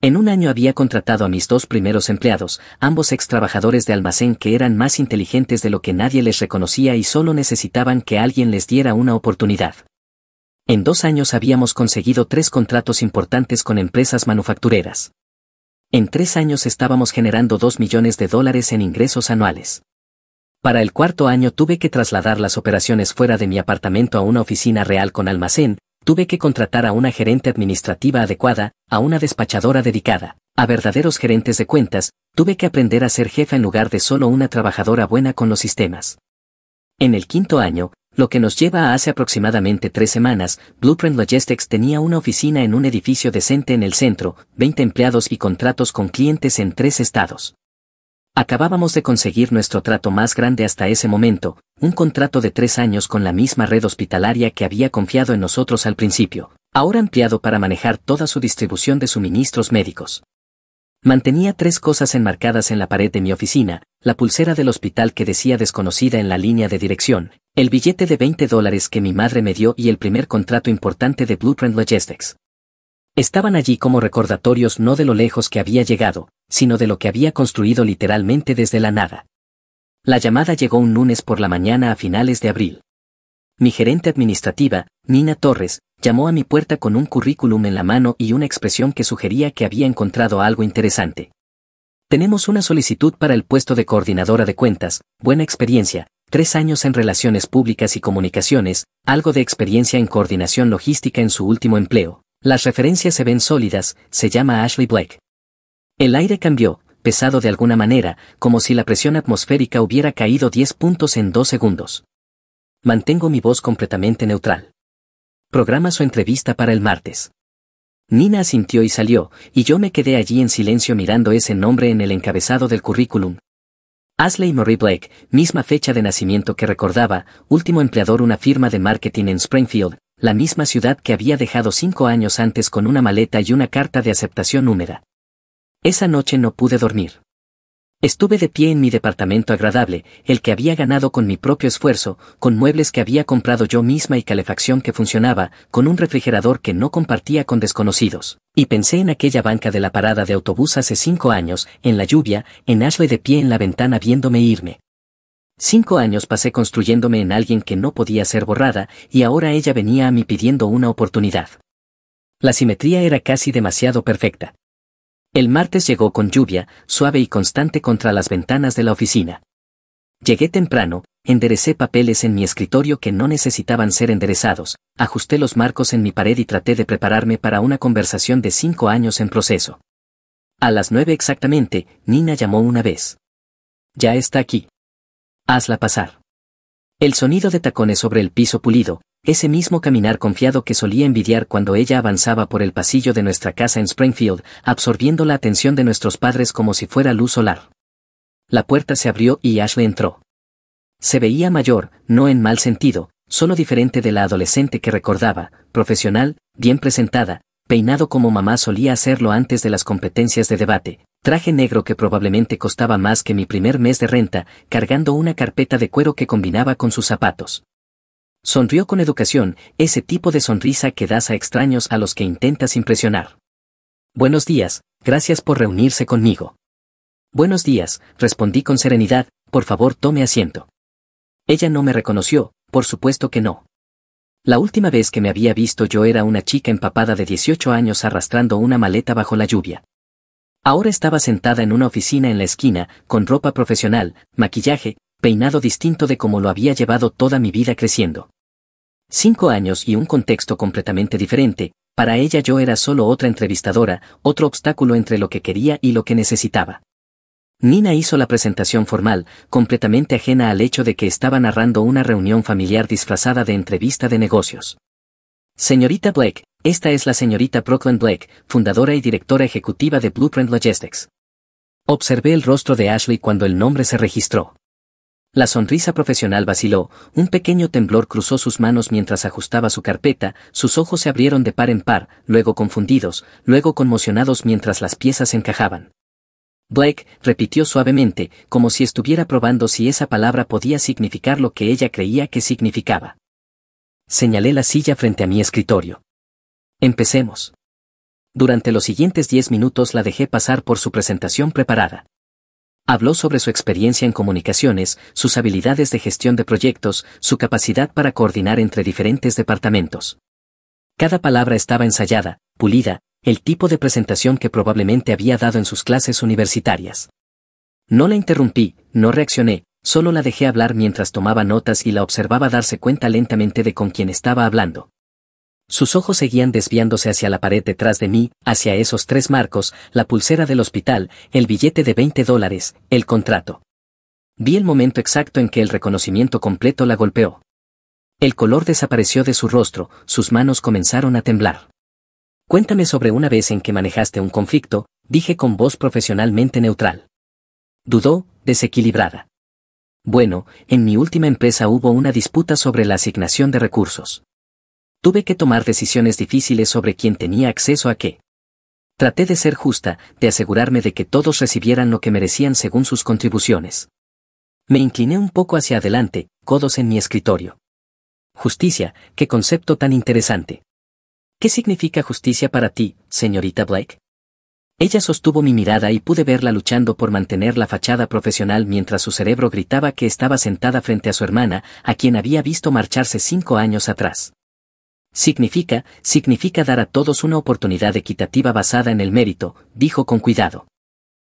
En un año había contratado a mis 2 primeros empleados, ambos ex trabajadores de almacén que eran más inteligentes de lo que nadie les reconocía y solo necesitaban que alguien les diera una oportunidad. En 2 años habíamos conseguido 3 contratos importantes con empresas manufactureras. En 3 años estábamos generando $2 millones en ingresos anuales. Para el 4.º año tuve que trasladar las operaciones fuera de mi apartamento a una oficina real con almacén, tuve que contratar a una gerente administrativa adecuada, a una despachadora dedicada, a verdaderos gerentes de cuentas, tuve que aprender a ser jefa en lugar de solo una trabajadora buena con los sistemas. En el 5.º año, lo que nos lleva a hace aproximadamente 3 semanas, Blueprint Logistics tenía una oficina en un edificio decente en el centro, 20 empleados y contratos con clientes en 3 estados. Acabábamos de conseguir nuestro trato más grande hasta ese momento, un contrato de 3 años con la misma red hospitalaria que había confiado en nosotros al principio, ahora ampliado para manejar toda su distribución de suministros médicos. Mantenía 3 cosas enmarcadas en la pared de mi oficina, la pulsera del hospital que decía desconocida en la línea de dirección, el billete de $20 que mi madre me dio y el primer contrato importante de Blueprint Logistics. Estaban allí como recordatorios no de lo lejos que había llegado, sino de lo que había construido literalmente desde la nada. La llamada llegó un lunes por la mañana a finales de abril. Mi gerente administrativa, Nina Torres, llamó a mi puerta con un currículum en la mano y una expresión que sugería que había encontrado algo interesante. Tenemos una solicitud para el puesto de coordinadora de cuentas, buena experiencia, 3 años en relaciones públicas y comunicaciones, algo de experiencia en coordinación logística en su último empleo. Las referencias se ven sólidas, se llama Ashley Blake. El aire cambió, pesado de alguna manera, como si la presión atmosférica hubiera caído 10 puntos en 2 segundos. Mantengo mi voz completamente neutral. Programa su entrevista para el martes. Nina asintió y salió, y yo me quedé allí en silencio mirando ese nombre en el encabezado del currículum. Ashley Marie Blake, misma fecha de nacimiento que recordaba, último empleador una firma de marketing en Springfield, la misma ciudad que había dejado 5 años antes con una maleta y una carta de aceptación húmeda. Esa noche no pude dormir. Estuve de pie en mi departamento agradable, el que había ganado con mi propio esfuerzo, con muebles que había comprado yo misma y calefacción que funcionaba, con un refrigerador que no compartía con desconocidos. Y pensé en aquella banca de la parada de autobús hace 5 años, en la lluvia, en Ashley de pie en la ventana viéndome irme. 5 años pasé construyéndome en alguien que no podía ser borrada, y ahora ella venía a mí pidiendo una oportunidad. La simetría era casi demasiado perfecta. El martes llegó con lluvia, suave y constante contra las ventanas de la oficina. Llegué temprano, enderecé papeles en mi escritorio que no necesitaban ser enderezados, ajusté los marcos en mi pared y traté de prepararme para una conversación de 5 años en proceso. A las 9 exactamente, Nina llamó una vez. Ya está aquí. Hazla pasar. El sonido de tacones sobre el piso pulido, ese mismo caminar confiado que solía envidiar cuando ella avanzaba por el pasillo de nuestra casa en Springfield, absorbiendo la atención de nuestros padres como si fuera luz solar. La puerta se abrió y Ashley entró. Se veía mayor, no en mal sentido, solo diferente de la adolescente que recordaba, profesional, bien presentada, peinado como mamá solía hacerlo antes de las competencias de debate, traje negro que probablemente costaba más que mi primer mes de renta, cargando una carpeta de cuero que combinaba con sus zapatos. Sonrió con educación, ese tipo de sonrisa que das a extraños a los que intentas impresionar. Buenos días, gracias por reunirse conmigo. Buenos días, respondí con serenidad, por favor tome asiento. Ella no me reconoció, por supuesto que no. La última vez que me había visto yo era una chica empapada de 18 años arrastrando una maleta bajo la lluvia. Ahora estaba sentada en una oficina en la esquina, con ropa profesional, maquillaje, peinado distinto de como lo había llevado toda mi vida creciendo. 5 años y un contexto completamente diferente, para ella yo era solo otra entrevistadora, otro obstáculo entre lo que quería y lo que necesitaba. Nina hizo la presentación formal, completamente ajena al hecho de que estaba narrando una reunión familiar disfrazada de entrevista de negocios. Señorita Blake, esta es la señorita Brooklyn Blake, fundadora y directora ejecutiva de Blueprint Logistics. Observé el rostro de Ashley cuando el nombre se registró. La sonrisa profesional vaciló, un pequeño temblor cruzó sus manos mientras ajustaba su carpeta, sus ojos se abrieron de par en par, luego confundidos, luego conmocionados mientras las piezas encajaban. Blake, repitió suavemente, como si estuviera probando si esa palabra podía significar lo que ella creía que significaba. Señalé la silla frente a mi escritorio. Empecemos. Durante los siguientes 10 minutos la dejé pasar por su presentación preparada. Habló sobre su experiencia en comunicaciones, sus habilidades de gestión de proyectos, su capacidad para coordinar entre diferentes departamentos. Cada palabra estaba ensayada, pulida, el tipo de presentación que probablemente había dado en sus clases universitarias. No la interrumpí, no reaccioné, solo la dejé hablar mientras tomaba notas y la observaba darse cuenta lentamente de con quién estaba hablando. Sus ojos seguían desviándose hacia la pared detrás de mí, hacia esos 3 marcos, la pulsera del hospital, el billete de $20, el contrato. Vi el momento exacto en que el reconocimiento completo la golpeó. El color desapareció de su rostro, sus manos comenzaron a temblar. Cuéntame sobre una vez en que manejaste un conflicto, dije con voz profesionalmente neutral. Dudó, desequilibrada. Bueno, en mi última empresa hubo una disputa sobre la asignación de recursos. Tuve que tomar decisiones difíciles sobre quién tenía acceso a qué. Traté de ser justa, de asegurarme de que todos recibieran lo que merecían según sus contribuciones. Me incliné un poco hacia adelante, codos en mi escritorio. Justicia, qué concepto tan interesante. ¿Qué significa justicia para ti, señorita Blake? Ella sostuvo mi mirada y pude verla luchando por mantener la fachada profesional mientras su cerebro gritaba que estaba sentada frente a su hermana, a quien había visto marcharse 5 años atrás. Significa dar a todos una oportunidad equitativa basada en el mérito, dijo con cuidado.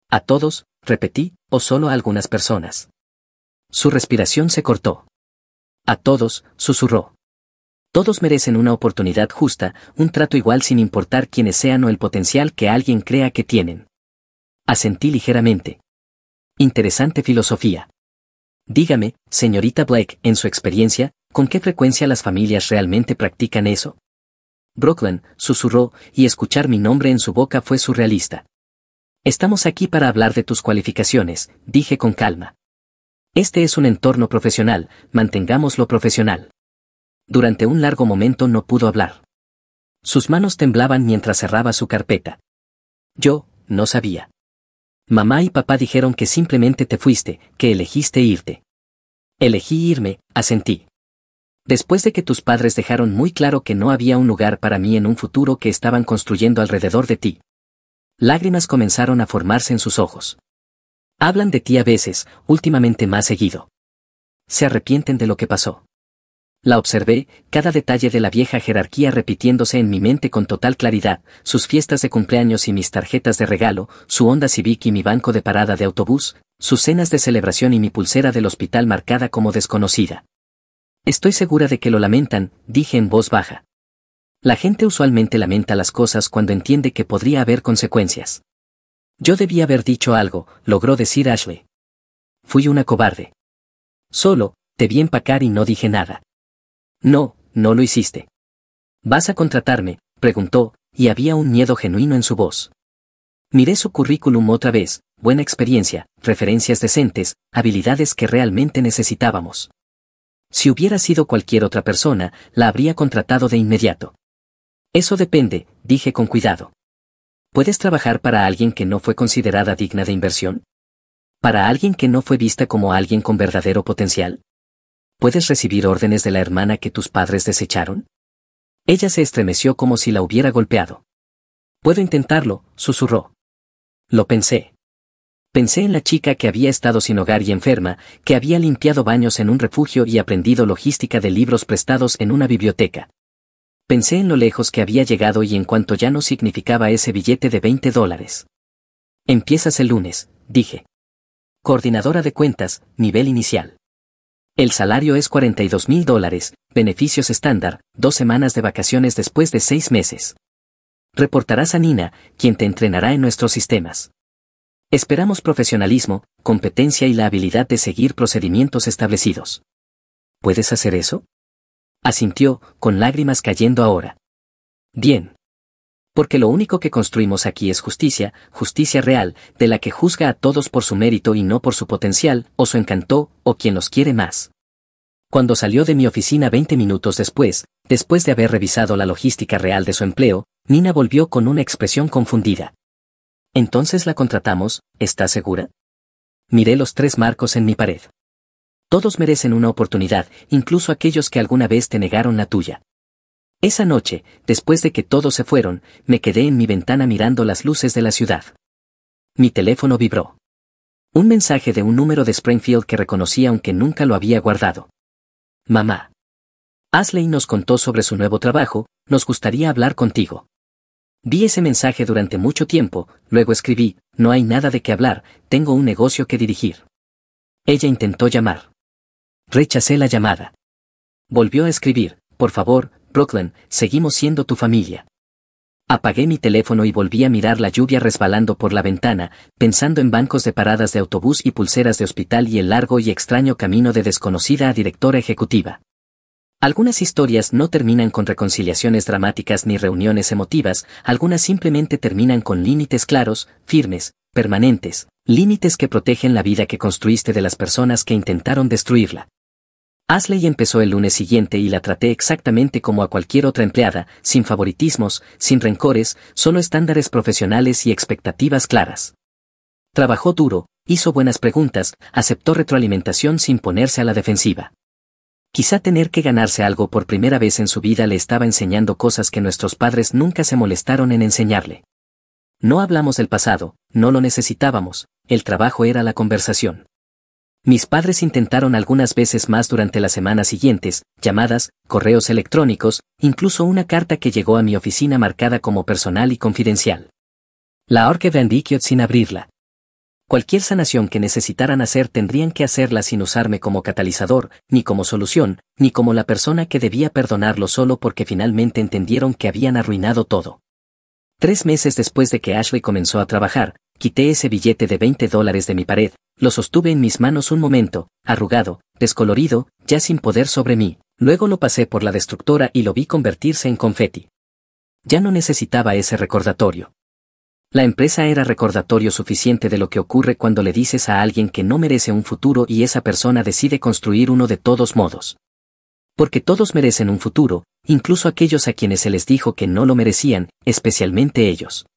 ¿A todos?, repetí, o solo a algunas personas. Su respiración se cortó. A todos, susurró. Todos merecen una oportunidad justa, un trato igual sin importar quiénes sean o el potencial que alguien crea que tienen. Asentí ligeramente. Interesante filosofía. Dígame, señorita Blake, en su experiencia, ¿con qué frecuencia las familias realmente practican eso? Brooklyn, susurró, y escuchar mi nombre en su boca fue surrealista. Estamos aquí para hablar de tus cualificaciones, dije con calma. Este es un entorno profesional, mantengámoslo profesional. Durante un largo momento no pudo hablar. Sus manos temblaban mientras cerraba su carpeta. Yo, no sabía. Mamá y papá dijeron que simplemente te fuiste, que elegiste irte. Elegí irme, asentí. Después de que tus padres dejaron muy claro que no había un lugar para mí en un futuro que estaban construyendo alrededor de ti. Lágrimas comenzaron a formarse en sus ojos. Hablan de ti a veces, últimamente más seguido. Se arrepienten de lo que pasó. La observé, cada detalle de la vieja jerarquía repitiéndose en mi mente con total claridad, sus fiestas de cumpleaños y mis tarjetas de regalo, su Honda Civic y mi banco de parada de autobús, sus cenas de celebración y mi pulsera del hospital marcada como desconocida. Estoy segura de que lo lamentan, dije en voz baja. La gente usualmente lamenta las cosas cuando entiende que podría haber consecuencias. Yo debía haber dicho algo, logró decir Ashley. Fui una cobarde. Solo, te vi empacar y no dije nada. No, no lo hiciste. ¿Vas a contratarme?, preguntó, y había un miedo genuino en su voz. Miré su currículum otra vez, buena experiencia, referencias decentes, habilidades que realmente necesitábamos. Si hubiera sido cualquier otra persona, la habría contratado de inmediato. Eso depende, dije con cuidado. ¿Puedes trabajar para alguien que no fue considerada digna de inversión? ¿Para alguien que no fue vista como alguien con verdadero potencial? ¿Puedes recibir órdenes de la hermana que tus padres desecharon? Ella se estremeció como si la hubiera golpeado. Puedo intentarlo, susurró. Lo pensé. Pensé en la chica que había estado sin hogar y enferma, que había limpiado baños en un refugio y aprendido logística de libros prestados en una biblioteca. Pensé en lo lejos que había llegado y en cuanto ya no significaba ese billete de $20. Empiezas el lunes, dije. Coordinadora de cuentas, nivel inicial. El salario es $42,000, beneficios estándar, 2 semanas de vacaciones después de 6 meses. Reportarás a Nina, quien te entrenará en nuestros sistemas. Esperamos profesionalismo, competencia y la habilidad de seguir procedimientos establecidos. ¿Puedes hacer eso? Asintió, con lágrimas cayendo ahora. Bien. Porque lo único que construimos aquí es justicia, justicia real, de la que juzga a todos por su mérito y no por su potencial, o su encanto, o quien los quiere más. Cuando salió de mi oficina 20 minutos después de haber revisado la logística real de su empleo, Nina volvió con una expresión confundida. Entonces la contratamos, ¿estás segura? Miré los 3 marcos en mi pared. Todos merecen una oportunidad, incluso aquellos que alguna vez te negaron la tuya. Esa noche, después de que todos se fueron, me quedé en mi ventana mirando las luces de la ciudad. Mi teléfono vibró. Un mensaje de un número de Springfield que reconocí aunque nunca lo había guardado. Mamá. Ashley nos contó sobre su nuevo trabajo, nos gustaría hablar contigo. Vi ese mensaje durante mucho tiempo, luego escribí, no hay nada de qué hablar, tengo un negocio que dirigir. Ella intentó llamar. Rechacé la llamada. Volvió a escribir, por favor, Brooklyn, seguimos siendo tu familia. Apagué mi teléfono y volví a mirar la lluvia resbalando por la ventana, pensando en bancos de paradas de autobús y pulseras de hospital y el largo y extraño camino de desconocida a directora ejecutiva. Algunas historias no terminan con reconciliaciones dramáticas ni reuniones emotivas, algunas simplemente terminan con límites claros, firmes, permanentes, límites que protegen la vida que construiste de las personas que intentaron destruirla. Ashley empezó el lunes siguiente y la traté exactamente como a cualquier otra empleada, sin favoritismos, sin rencores, solo estándares profesionales y expectativas claras. Trabajó duro, hizo buenas preguntas, aceptó retroalimentación sin ponerse a la defensiva. Quizá tener que ganarse algo por primera vez en su vida le estaba enseñando cosas que nuestros padres nunca se molestaron en enseñarle. No hablamos del pasado, no lo necesitábamos, el trabajo era la conversación. Mis padres intentaron algunas veces más durante las semanas siguientes, llamadas, correos electrónicos, incluso una carta que llegó a mi oficina marcada como personal y confidencial. La orque Vandikiot sin abrirla. Cualquier sanación que necesitaran hacer tendrían que hacerla sin usarme como catalizador, ni como solución, ni como la persona que debía perdonarlo solo porque finalmente entendieron que habían arruinado todo. 3 meses después de que Ashley comenzó a trabajar, quité ese billete de $20 de mi pared, lo sostuve en mis manos un momento, arrugado, descolorido, ya sin poder sobre mí, luego lo pasé por la destructora y lo vi convertirse en confeti. Ya no necesitaba ese recordatorio. La empresa era recordatorio suficiente de lo que ocurre cuando le dices a alguien que no merece un futuro y esa persona decide construir uno de todos modos. Porque todos merecen un futuro, incluso aquellos a quienes se les dijo que no lo merecían, especialmente ellos.